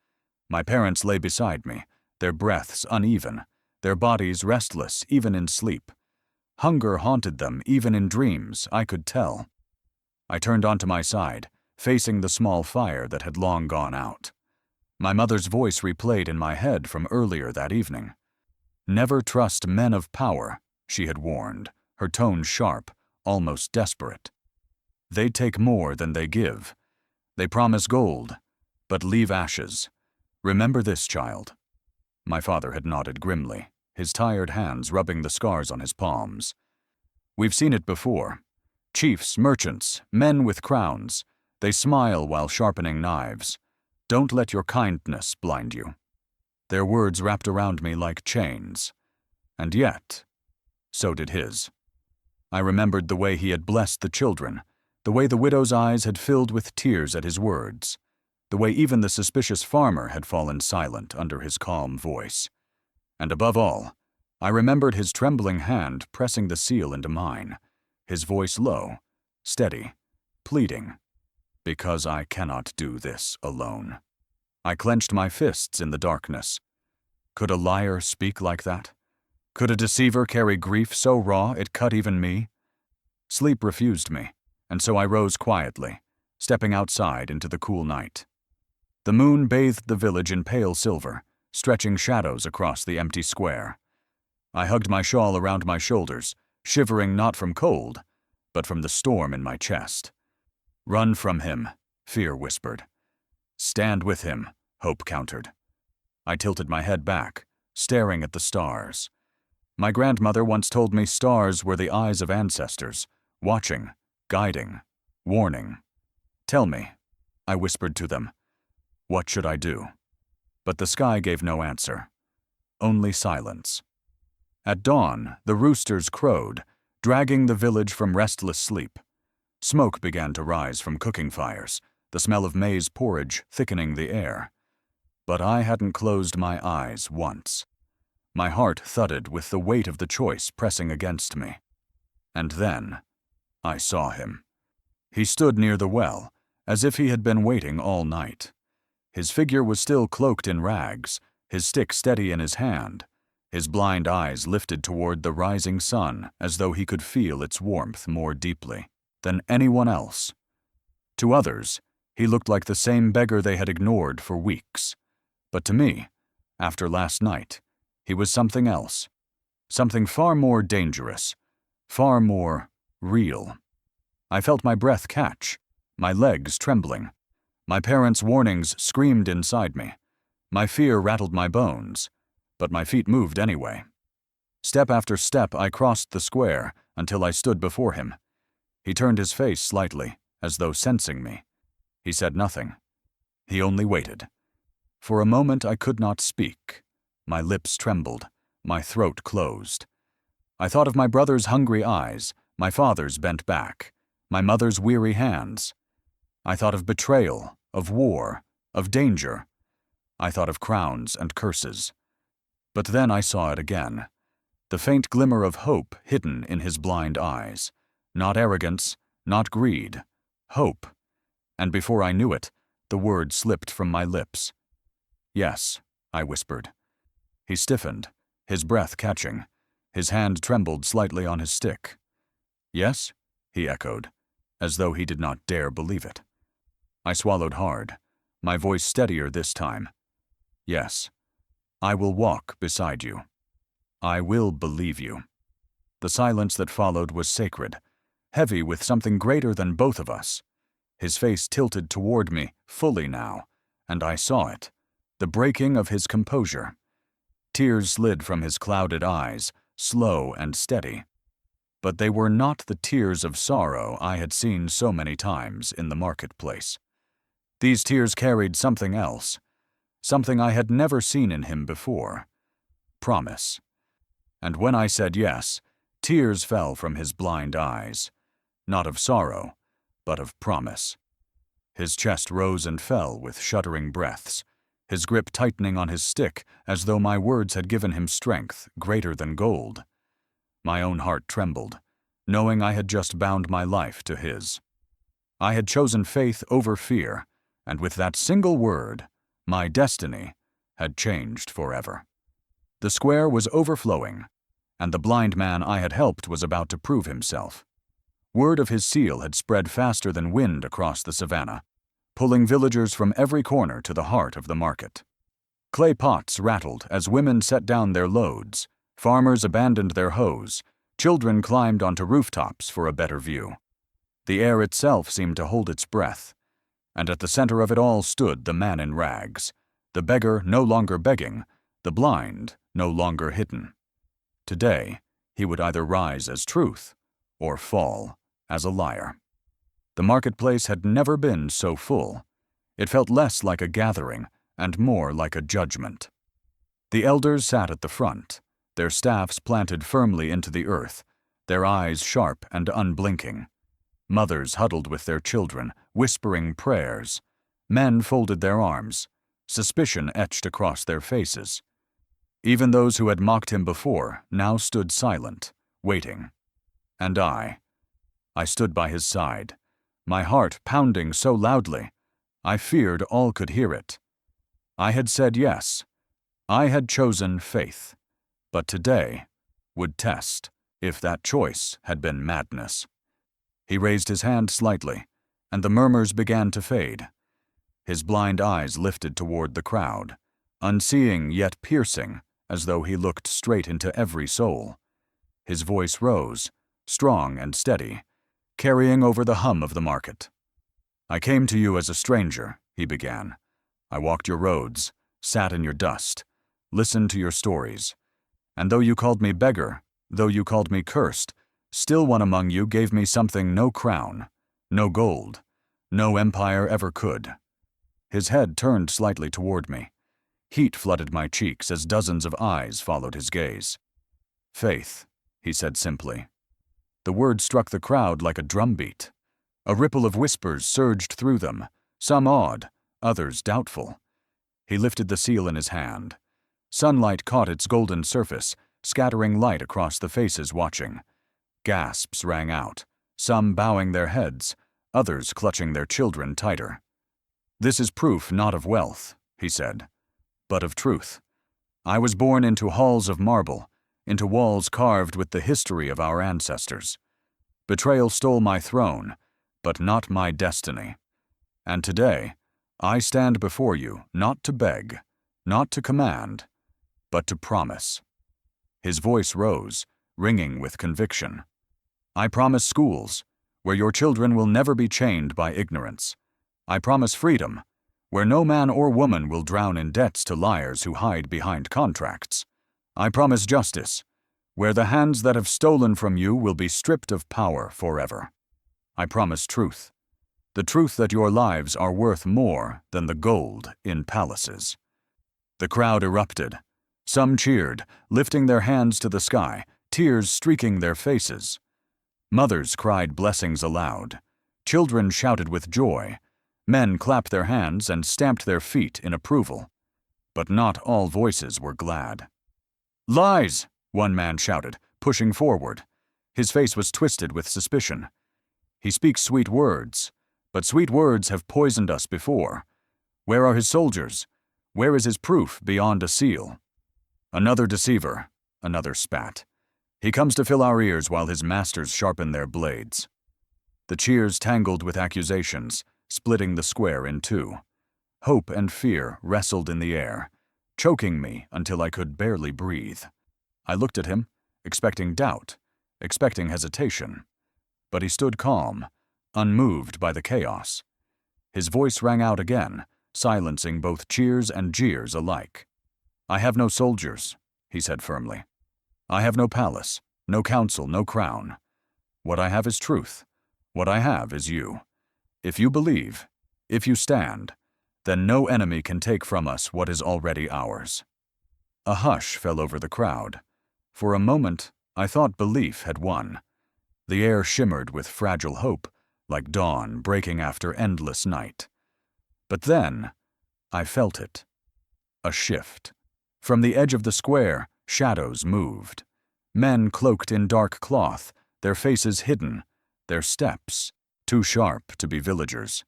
My parents lay beside me, their breaths uneven, their bodies restless even in sleep. Hunger haunted them even in dreams, I could tell. I turned onto my side, facing the small fire that had long gone out. My mother's voice replayed in my head from earlier that evening. "Never trust men of power," she had warned, her tone sharp, almost desperate. "They take more than they give. They promise gold, but leave ashes. Remember this, child." My father had nodded grimly, his tired hands rubbing the scars on his palms. "We've seen it before. Chiefs, merchants, men with crowns. They smile while sharpening knives. Don't let your kindness blind you." Their words wrapped around me like chains. And yet, so did his. I remembered the way he had blessed the children, the way the widow's eyes had filled with tears at his words, the way even the suspicious farmer had fallen silent under his calm voice. And above all, I remembered his trembling hand pressing the seal into mine, his voice low, steady, pleading, "Because I cannot do this alone." I clenched my fists in the darkness. Could a liar speak like that? Could a deceiver carry grief so raw it cut even me? Sleep refused me, and so I rose quietly, stepping outside into the cool night. The moon bathed the village in pale silver, stretching shadows across the empty square. I hugged my shawl around my shoulders, shivering not from cold, but from the storm in my chest. "Run from him," fear whispered. "Stand with him," hope countered. I tilted my head back, staring at the stars. My grandmother once told me stars were the eyes of ancestors, watching, guiding, warning. "Tell me," I whispered to them, "what should I do?" But the sky gave no answer, only silence. At dawn, the roosters crowed, dragging the village from restless sleep. Smoke began to rise from cooking fires, the smell of maize porridge thickening the air. But I hadn't closed my eyes once. My heart thudded with the weight of the choice pressing against me. And then, I saw him. He stood near the well, as if he had been waiting all night. His figure was still cloaked in rags, his stick steady in his hand, his blind eyes lifted toward the rising sun as though he could feel its warmth more deeply than anyone else. To others, he looked like the same beggar they had ignored for weeks. But to me, after last night, he was something else, something far more dangerous, far more real. I felt my breath catch, my legs trembling. My parents' warnings screamed inside me. My fear rattled my bones, but my feet moved anyway. Step after step, I crossed the square until I stood before him. He turned his face slightly, as though sensing me. He said nothing. He only waited. For a moment I could not speak. My lips trembled, my throat closed. I thought of my brother's hungry eyes, my father's bent back, my mother's weary hands. I thought of betrayal, of war, of danger. I thought of crowns and curses. But then I saw it again. The faint glimmer of hope hidden in his blind eyes. Not arrogance, not greed. Hope. And before I knew it, the word slipped from my lips. "Yes," I whispered. He stiffened, his breath catching. His hand trembled slightly on his stick. "Yes?" he echoed, as though he did not dare believe it. I swallowed hard, my voice steadier this time. "Yes. I will walk beside you. I will believe you." The silence that followed was sacred, heavy with something greater than both of us. His face tilted toward me, fully now, and I saw it, the breaking of his composure. Tears slid from his clouded eyes, slow and steady. But they were not the tears of sorrow I had seen so many times in the marketplace. These tears carried something else, something I had never seen in him before. Promise. And when I said yes, tears fell from his blind eyes, not of sorrow, but of promise. His chest rose and fell with shuddering breaths, his grip tightening on his stick as though my words had given him strength greater than gold. My own heart trembled, knowing I had just bound my life to his. I had chosen faith over fear, and with that single word, my destiny had changed forever. The square was overflowing, and the blind man I had helped was about to prove himself. Word of his seal had spread faster than wind across the savannah, pulling villagers from every corner to the heart of the market. Clay pots rattled as women set down their loads, farmers abandoned their hoes, children climbed onto rooftops for a better view. The air itself seemed to hold its breath, and at the center of it all stood the man in rags, the beggar no longer begging, the blind no longer hidden. Today, he would either rise as truth or fall as a liar. The marketplace had never been so full. It felt less like a gathering and more like a judgment. The elders sat at the front, their staffs planted firmly into the earth, their eyes sharp and unblinking. Mothers huddled with their children, whispering prayers. Men folded their arms, suspicion etched across their faces. Even those who had mocked him before now stood silent, waiting. And I stood by his side, my heart pounding so loudly, I feared all could hear it. I had said yes. I had chosen faith, but today would test if that choice had been madness. He raised his hand slightly, and the murmurs began to fade. His blind eyes lifted toward the crowd, unseeing yet piercing, as though he looked straight into every soul. His voice rose, strong and steady, carrying over the hum of the market. "I came to you as a stranger," he began. "I walked your roads, sat in your dust, listened to your stories. And though you called me beggar, though you called me cursed, still one among you gave me something no crown, no gold, no empire ever could." His head turned slightly toward me. Heat flooded my cheeks as dozens of eyes followed his gaze. "Faith," he said simply. The word struck the crowd like a drumbeat. A ripple of whispers surged through them, some awed, others doubtful. He lifted the seal in his hand. Sunlight caught its golden surface, scattering light across the faces watching. Gasps rang out, some bowing their heads, others clutching their children tighter. "This is proof not of wealth," he said, "but of truth. I was born into halls of marble, into walls carved with the history of our ancestors. Betrayal stole my throne, but not my destiny. And today, I stand before you not to beg, not to command, but to promise." His voice rose, ringing with conviction. "I promise schools, where your children will never be chained by ignorance. I promise freedom, where no man or woman will drown in debts to liars who hide behind contracts. I promise justice, where the hands that have stolen from you will be stripped of power forever. I promise truth, the truth that your lives are worth more than the gold in palaces." The crowd erupted. Some cheered, lifting their hands to the sky, tears streaking their faces. Mothers cried blessings aloud. Children shouted with joy. Men clapped their hands and stamped their feet in approval. But not all voices were glad. "Lies!" one man shouted, pushing forward. His face was twisted with suspicion. "He speaks sweet words, but sweet words have poisoned us before. Where are his soldiers? Where is his proof beyond a seal?" "Another deceiver," another spat. "He comes to fill our ears while his masters sharpen their blades." The cheers tangled with accusations, splitting the square in two. Hope and fear wrestled in the air, choking me until I could barely breathe. I looked at him, expecting doubt, expecting hesitation. But he stood calm, unmoved by the chaos. His voice rang out again, silencing both cheers and jeers alike. "I have no soldiers," he said firmly. "I have no palace, no council, no crown. What I have is truth. What I have is you. If you believe, if you stand, then no enemy can take from us what is already ours." A hush fell over the crowd. For a moment, I thought belief had won. The air shimmered with fragile hope, like dawn breaking after endless night. But then, I felt it. A shift. From the edge of the square, shadows moved. Men cloaked in dark cloth, their faces hidden, their steps too sharp to be villagers.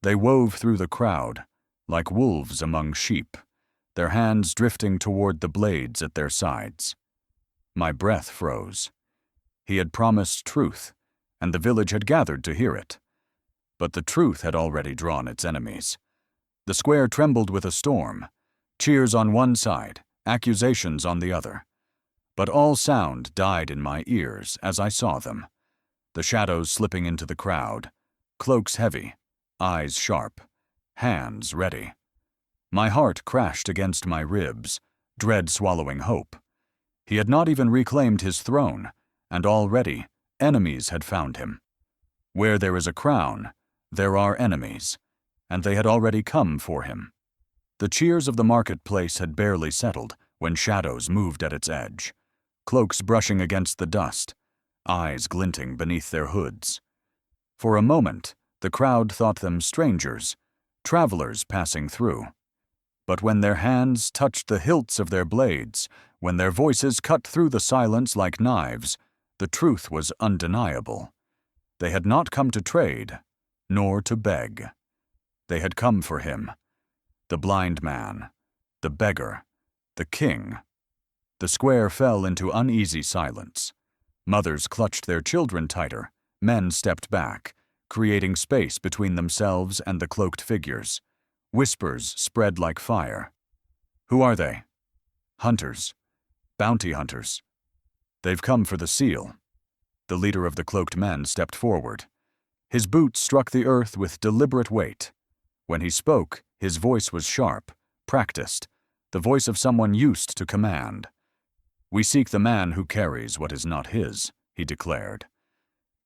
They wove through the crowd, like wolves among sheep, their hands drifting toward the blades at their sides. My breath froze. He had promised truth, and the village had gathered to hear it. But the truth had already drawn its enemies. The square trembled with a storm, cheers on one side, accusations on the other. But all sound died in my ears as I saw them. The shadows slipping into the crowd, cloaks heavy, eyes sharp, hands ready. My heart crashed against my ribs, dread swallowing hope. He had not even reclaimed his throne, and already enemies had found him. Where there is a crown, there are enemies, and they had already come for him. The cheers of the marketplace had barely settled when shadows moved at its edge, cloaks brushing against the dust, eyes glinting beneath their hoods. For a moment, the crowd thought them strangers, travelers passing through. But when their hands touched the hilts of their blades, when their voices cut through the silence like knives, the truth was undeniable. They had not come to trade, nor to beg. They had come for him. The blind man, the beggar, the king. The square fell into uneasy silence. Mothers clutched their children tighter, men stepped back, creating space between themselves and the cloaked figures. Whispers spread like fire. "Who are they?" "Hunters. Bounty hunters." They've come for the seal. The leader of the cloaked men stepped forward. His boots struck the earth with deliberate weight. When he spoke, his voice was sharp, practiced, the voice of someone used to command. "We seek the man who carries what is not his," he declared.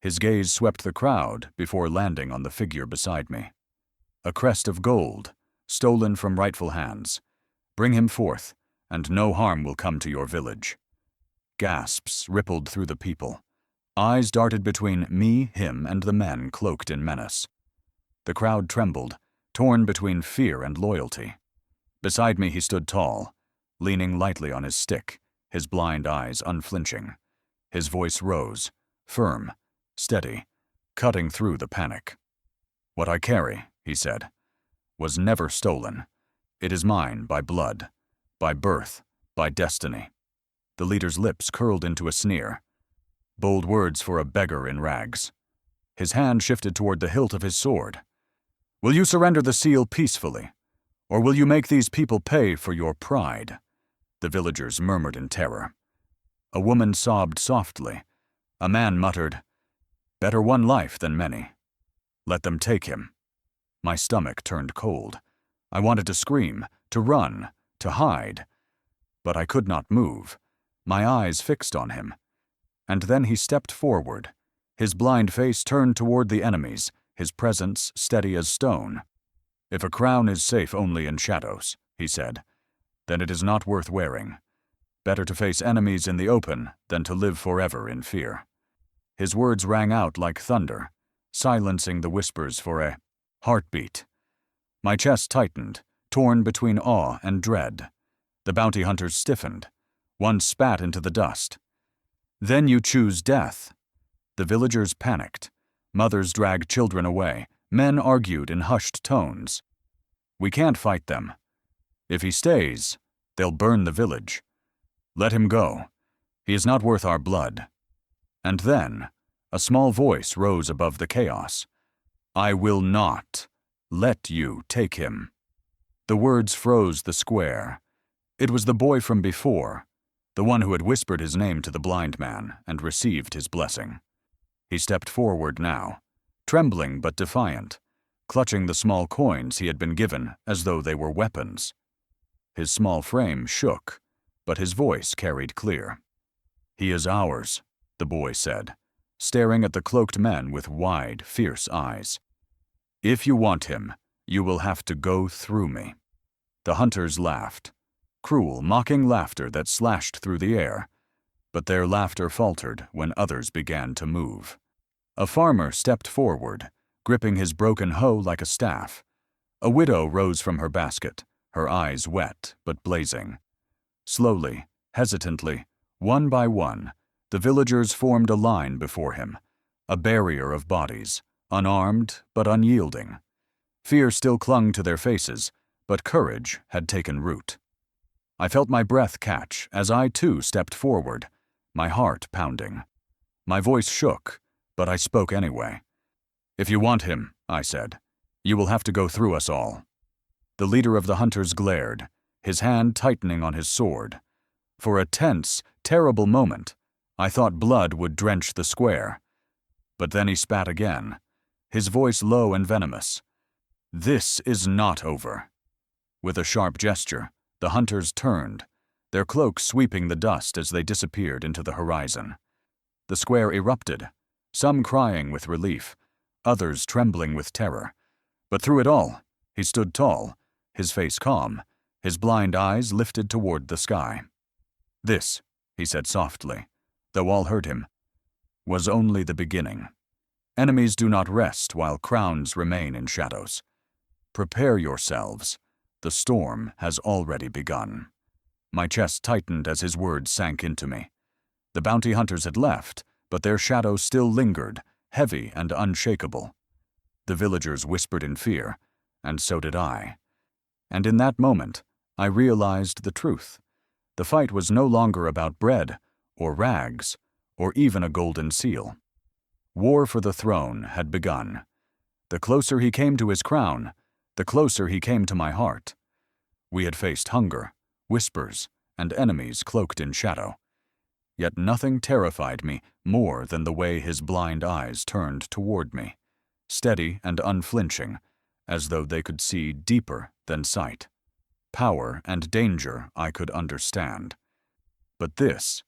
His gaze swept the crowd before landing on the figure beside me. "A crest of gold, stolen from rightful hands. Bring him forth, and no harm will come to your village." Gasps rippled through the people. Eyes darted between me, him, and the men cloaked in menace. The crowd trembled, torn between fear and loyalty. Beside me he stood tall, leaning lightly on his stick, his blind eyes unflinching. His voice rose, firm, steady, cutting through the panic. "What I carry," he said, "was never stolen. It is mine by blood, by birth, by destiny." The leader's lips curled into a sneer. Bold words for a beggar in rags. His hand shifted toward the hilt of his sword. "Will you surrender the seal peacefully, or will you make these people pay for your pride?" The villagers murmured in terror. A woman sobbed softly. A man muttered, "Better one life than many. Let them take him." My stomach turned cold. I wanted to scream, to run, to hide. But I could not move, my eyes fixed on him. And then he stepped forward, his blind face turned toward the enemies, his presence steady as stone. "If a crown is safe only in shadows," he said, "then it is not worth wearing. Better to face enemies in the open than to live forever in fear." His words rang out like thunder, silencing the whispers for a heartbeat. My chest tightened, torn between awe and dread. The bounty hunters stiffened. One spat into the dust. "Then you choose death." The villagers panicked. Mothers dragged children away. Men argued in hushed tones. "We can't fight them. If he stays, they'll burn the village. Let him go. He is not worth our blood." And then, a small voice rose above the chaos. "I will not let you take him." The words froze the square. It was the boy from before, the one who had whispered his name to the blind man and received his blessing. He stepped forward now, trembling but defiant, clutching the small coins he had been given as though they were weapons. His small frame shook, but his voice carried clear. "He is ours," the boy said, staring at the cloaked men with wide, fierce eyes. "If you want him, you will have to go through me." The hunters laughed, cruel, mocking laughter that slashed through the air, but their laughter faltered when others began to move. A farmer stepped forward, gripping his broken hoe like a staff. A widow rose from her basket, her eyes wet but blazing. Slowly, hesitantly, one by one, the villagers formed a line before him, a barrier of bodies, unarmed but unyielding. Fear still clung to their faces, but courage had taken root. I felt my breath catch as I too stepped forward, my heart pounding. My voice shook, but I spoke anyway. "If you want him," I said, "you will have to go through us all." The leader of the hunters glared, his hand tightening on his sword. For a tense, terrible moment, I thought blood would drench the square. But then he spat again, his voice low and venomous. "This is not over." With a sharp gesture, the hunters turned, their cloaks sweeping the dust as they disappeared into the horizon. The square erupted, some crying with relief, others trembling with terror. But through it all, he stood tall, his face calm, his blind eyes lifted toward the sky. "This," he said softly, though all heard him, "was only the beginning. Enemies do not rest while crowns remain in shadows. Prepare yourselves. The storm has already begun." My chest tightened as his words sank into me. The bounty hunters had left, but their shadows still lingered, heavy and unshakable. The villagers whispered in fear, and so did I. And in that moment, I realized the truth. The fight was no longer about bread, or rags, or even a golden seal. War for the throne had begun. The closer he came to his crown, the closer he came to my heart. We had faced hunger, whispers, and enemies cloaked in shadow. yet nothing terrified me more than the way his blind eyes turned toward me, steady and unflinching, as though they could see deeper than sight. Power and danger I could understand. But this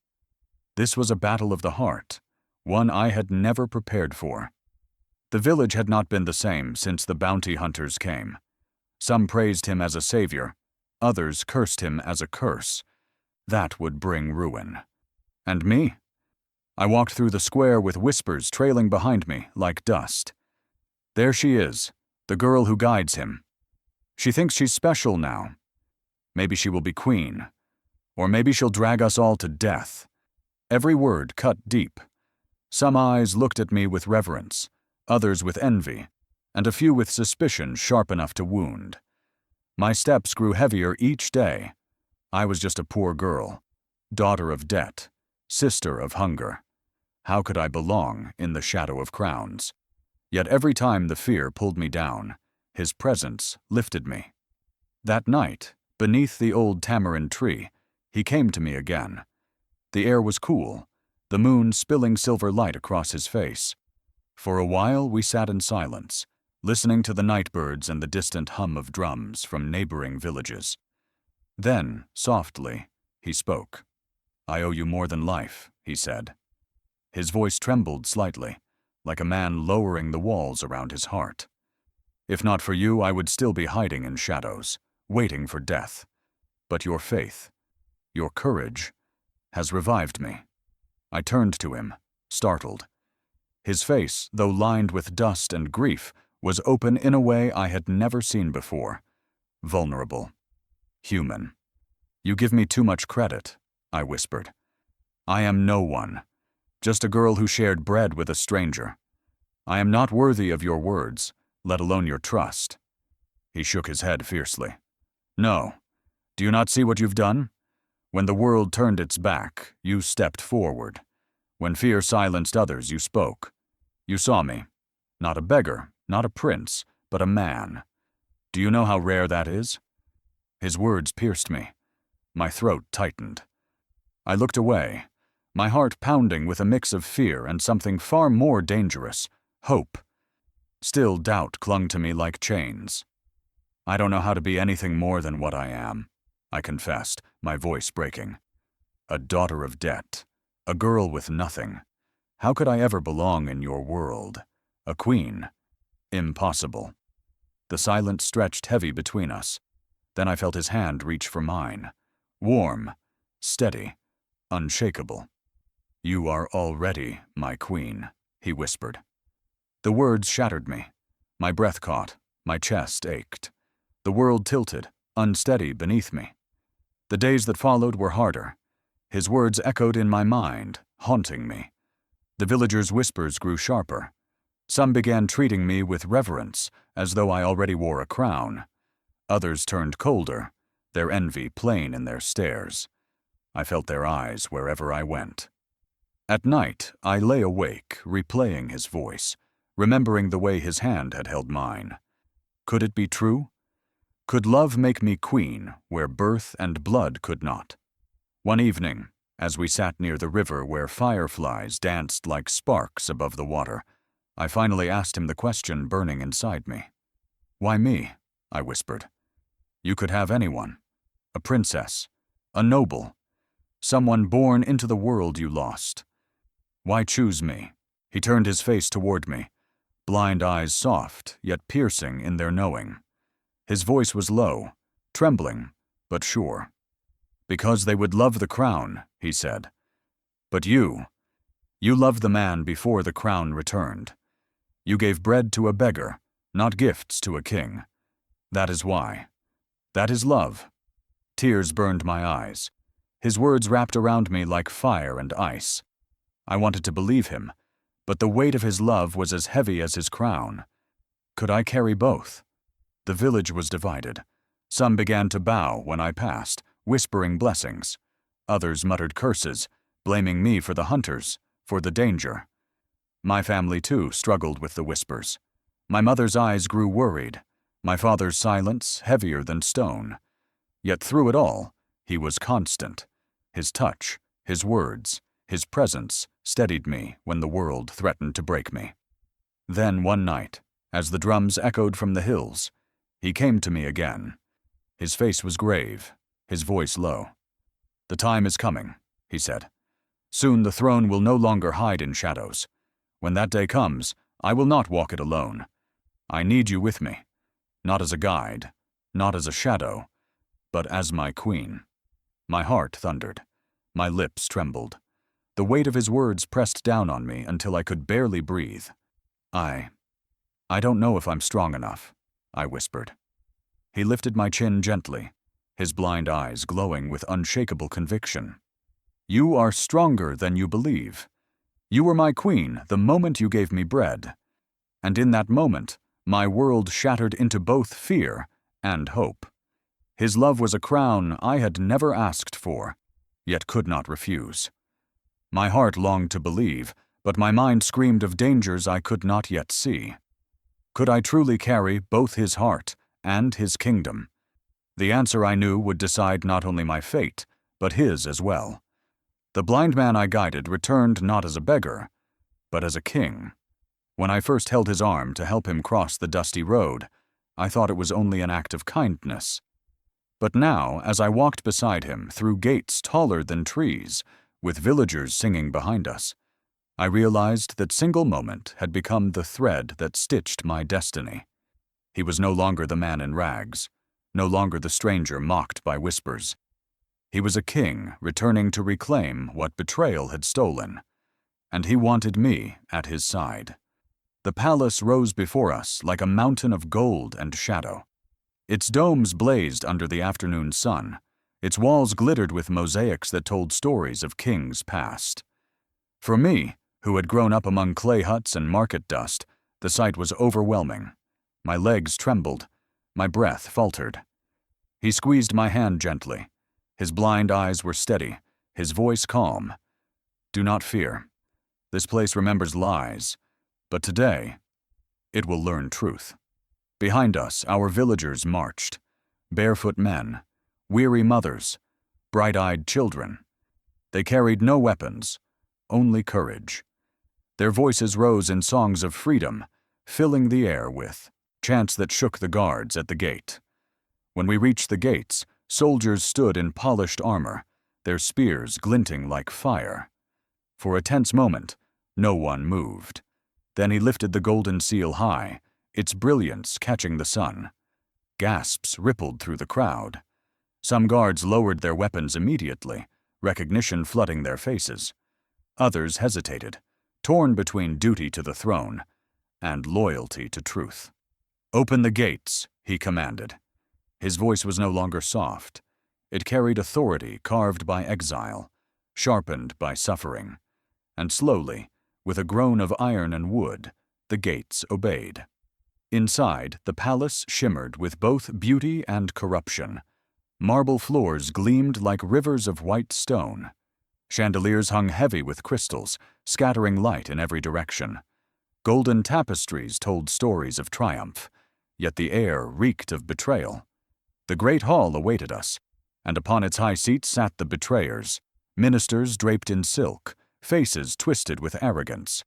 was a battle of the heart, one I had never prepared for. The village had not been the same since the bounty hunters came. Some praised him as a savior, others cursed him as a curse. That would bring ruin. And me? I walked through the square with whispers trailing behind me like dust. There she is, the girl who guides him. She thinks she's special now. Maybe she will be queen. Or maybe she'll drag us all to death. Every word cut deep. Some eyes looked at me with reverence, others with envy, and a few with suspicion sharp enough to wound. My steps grew heavier each day. I was just a poor girl, daughter of debt, sister of hunger. How could I belong in the shadow of crowns? Yet every time the fear pulled me down, his presence lifted me. That night, beneath the old tamarind tree, he came to me again. The air was cool, the moon spilling silver light across his face. For a while we sat in silence, listening to the night birds and the distant hum of drums from neighboring villages. Then, softly, he spoke. "I owe you more than life," he said. His voice trembled slightly, like a man lowering the walls around his heart. "If not for you, I would still be hiding in shadows, waiting for death. But your faith, your courage, has revived me." I turned to him, startled. His face, though lined with dust and grief, was open in a way I had never seen before. Vulnerable. Human. "You give me too much credit," I whispered. "I am no one. Just a girl who shared bread with a stranger. I am not worthy of your words, let alone your trust." He shook his head fiercely. "No. Do you not see what you've done? When the world turned its back, you stepped forward. When fear silenced others, you spoke. You saw me. Not a beggar, not a prince, but a man. Do you know how rare that is?" His words pierced me. My throat tightened. I looked away, my heart pounding with a mix of fear and something far more dangerous, hope. Still, doubt clung to me like chains. "I don't know how to be anything more than what I am," I confessed, my voice breaking. "A daughter of debt, a girl with nothing. How could I ever belong in your world? A queen? Impossible." The silence stretched heavy between us. Then I felt his hand reach for mine. Warm, steady, unshakable. "You are already my queen," he whispered. The words shattered me. My breath caught, my chest ached. The world tilted, unsteady beneath me. The days that followed were harder. His words echoed in my mind, haunting me. The villagers' whispers grew sharper. Some began treating me with reverence, as though I already wore a crown. Others turned colder, their envy plain in their stares. I felt their eyes wherever I went. At night, I lay awake, replaying his voice, remembering the way his hand had held mine. Could it be true? Could love make me queen where birth and blood could not? One evening, as we sat near the river where fireflies danced like sparks above the water, I finally asked him the question burning inside me. "Why me?" I whispered. "You could have anyone. A princess, a noble, someone born into the world you lost. Why choose me?" He turned his face toward me, blind eyes soft yet piercing in their knowing. His voice was low, trembling, but sure. "Because they would love the crown," he said. "But you loved the man before the crown returned. You gave bread to a beggar, not gifts to a king. That is why. That is love." Tears burned my eyes. His words wrapped around me like fire and ice. I wanted to believe him, but the weight of his love was as heavy as his crown. Could I carry both? The village was divided. Some began to bow when I passed, whispering blessings. Others muttered curses, blaming me for the hunters, for the danger. My family, too, struggled with the whispers. My mother's eyes grew worried, my father's silence heavier than stone. Yet through it all, he was constant. His touch, his words, His presence steadied me when the world threatened to break me. Then one night, as the drums echoed from the hills, he came to me again. His face was grave, his voice low. "The time is coming," he said. "Soon the throne will no longer hide in shadows. When that day comes, I will not walk it alone. I need you with me, not as a guide, not as a shadow, but as my queen." My heart thundered. My lips trembled. The weight of his words pressed down on me until I could barely breathe. I don't know if I'm strong enough," I whispered. He lifted my chin gently, his blind eyes glowing with unshakable conviction. "You are stronger than you believe. You were my queen the moment you gave me bread. And in that moment, my world shattered into both fear and hope. His love was a crown I had never asked for, yet could not refuse. My heart longed to believe, but my mind screamed of dangers I could not yet see. Could I truly carry both his heart and his kingdom? The answer I knew would decide not only my fate, but his as well. The blind man I guided returned not as a beggar, but as a king. When I first held his arm to help him cross the dusty road, I thought it was only an act of kindness. But now, as I walked beside him through gates taller than trees, with villagers singing behind us, I realized that single moment had become the thread that stitched my destiny. He was no longer the man in rags, no longer the stranger mocked by whispers. He was a king returning to reclaim what betrayal had stolen, and he wanted me at his side. The palace rose before us like a mountain of gold and shadow. Its domes blazed under the afternoon sun. Its walls glittered with mosaics that told stories of kings past. For me, who had grown up among clay huts and market dust, the sight was overwhelming. My legs trembled. My breath faltered. He squeezed my hand gently. His blind eyes were steady, his voice calm. "Do not fear. This place remembers lies, but today, it will learn truth." Behind us, our villagers marched. Barefoot men, weary mothers, bright-eyed children. They carried no weapons, only courage. Their voices rose in songs of freedom, filling the air with chants that shook the guards at the gate. When we reached the gates, soldiers stood in polished armor, their spears glinting like fire. For a tense moment, no one moved. Then he lifted the golden seal high, its brilliance catching the sun. Gasps rippled through the crowd. Some guards lowered their weapons immediately, recognition flooding their faces. Others hesitated, torn between duty to the throne and loyalty to truth. "Open the gates," he commanded. His voice was no longer soft. It carried authority carved by exile, sharpened by suffering. And slowly, with a groan of iron and wood, the gates obeyed. Inside, the palace shimmered with both beauty and corruption. Marble floors gleamed like rivers of white stone. Chandeliers hung heavy with crystals, scattering light in every direction. Golden tapestries told stories of triumph, yet the air reeked of betrayal. The great hall awaited us, and upon its high seats sat the betrayers, ministers draped in silk, faces twisted with arrogance.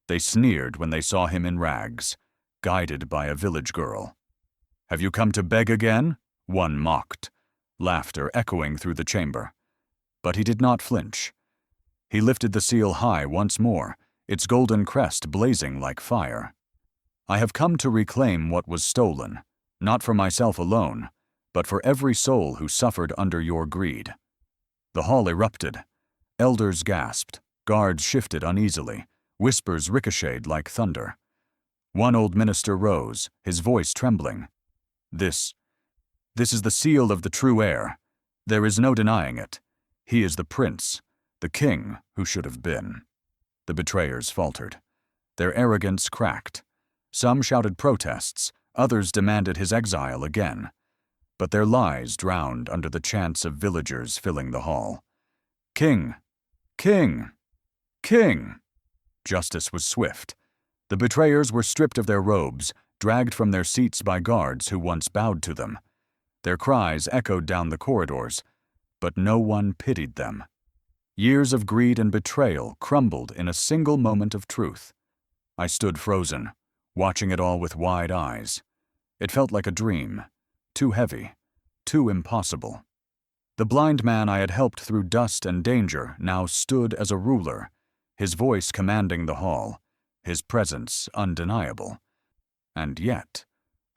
They sneered when they saw him in rags, guided by a village girl. "Have you come to beg again?" one mocked, laughter echoing through the chamber. But he did not flinch. He lifted the seal high once more, its golden crest blazing like fire. "I have come to reclaim what was stolen, not for myself alone, but for every soul who suffered under your greed." The hall erupted. Elders gasped, guards shifted uneasily, whispers ricocheted like thunder. One old minister rose, his voice trembling. This is the seal of the true heir. There is no denying it. He is the prince, the king who should have been." The betrayers faltered. Their arrogance cracked. Some shouted protests, others demanded his exile again. But their lies drowned under the chants of villagers filling the hall. "King! King! King!" Justice was swift. The betrayers were stripped of their robes, dragged from their seats by guards who once bowed to them. Their cries echoed down the corridors, but no one pitied them. Years of greed and betrayal crumbled in a single moment of truth. I stood frozen, watching it all with wide eyes. It felt like a dream, too heavy, too impossible. The blind man I had helped through dust and danger now stood as a ruler, his voice commanding the hall, his presence undeniable. And yet,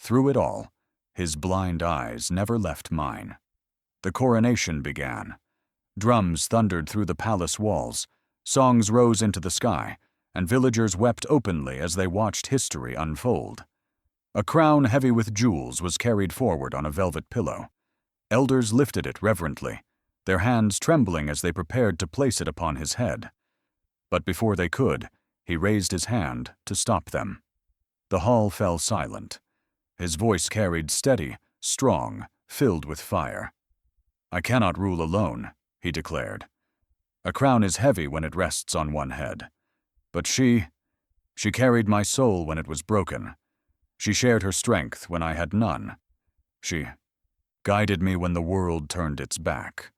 through it all, his blind eyes never left mine. The coronation began. Drums thundered through the palace walls, songs rose into the sky, and villagers wept openly as they watched history unfold. A crown heavy with jewels was carried forward on a velvet pillow. Elders lifted it reverently, their hands trembling as they prepared to place it upon his head. But before they could, he raised his hand to stop them. The hall fell silent. His voice carried steady, strong, filled with fire. "I cannot rule alone," he declared. "A crown is heavy when it rests on one head. But she carried my soul when it was broken. She shared her strength when I had none. She guided me when the world turned its back.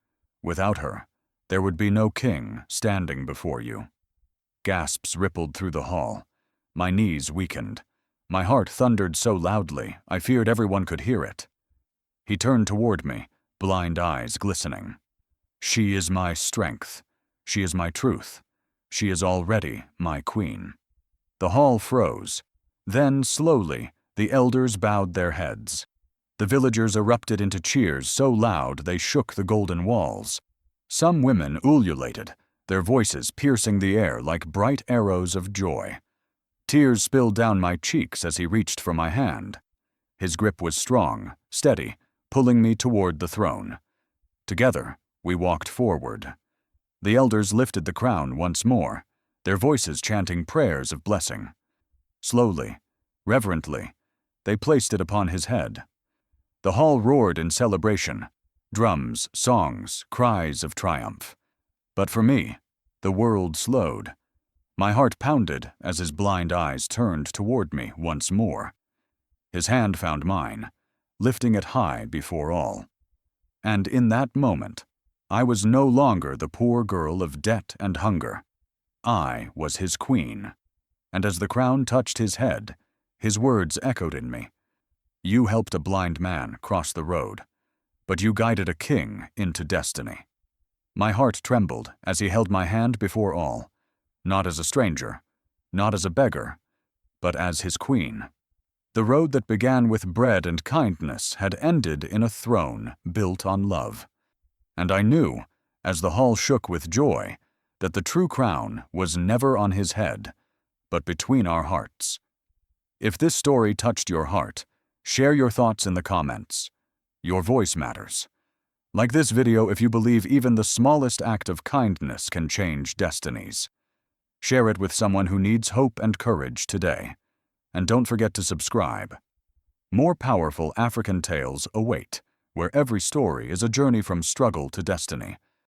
Without her, there would be no king standing before you." Gasps rippled through the hall. My knees weakened. My heart thundered so loudly, I feared everyone could hear it. He turned toward me, blind eyes glistening. "She is my strength. She is my truth. She is already my queen." The hall froze. Then, slowly, the elders bowed their heads. The villagers erupted into cheers so loud they shook the golden walls. Some women ululated, their voices piercing the air like bright arrows of joy. Tears spilled down my cheeks as he reached for my hand. His grip was strong, steady, pulling me toward the throne. Together, we walked forward. The elders lifted the crown once more, their voices chanting prayers of blessing. Slowly, reverently, they placed it upon his head. The hall roared in celebration, drums, songs, cries of triumph. But for me, the world slowed. My heart pounded as his blind eyes turned toward me once more. His hand found mine, lifting it high before all. And in that moment, I was no longer the poor girl of debt and hunger. I was his queen. And as the crown touched his head, his words echoed in me. "You helped a blind man cross the road, but you guided a king into destiny." My heart trembled as he held my hand before all, not as a stranger, not as a beggar, but as his queen. The road that began with bread and kindness had ended in a throne built on love. And I knew, as the hall shook with joy, that the true crown was never on his head, but between our hearts. If this story touched your heart, share your thoughts in the comments. Your voice matters. Like this video if you believe even the smallest act of kindness can change destinies. Share it with someone who needs hope and courage today. And don't forget to subscribe. More powerful African tales await, where every story is a journey from struggle to destiny.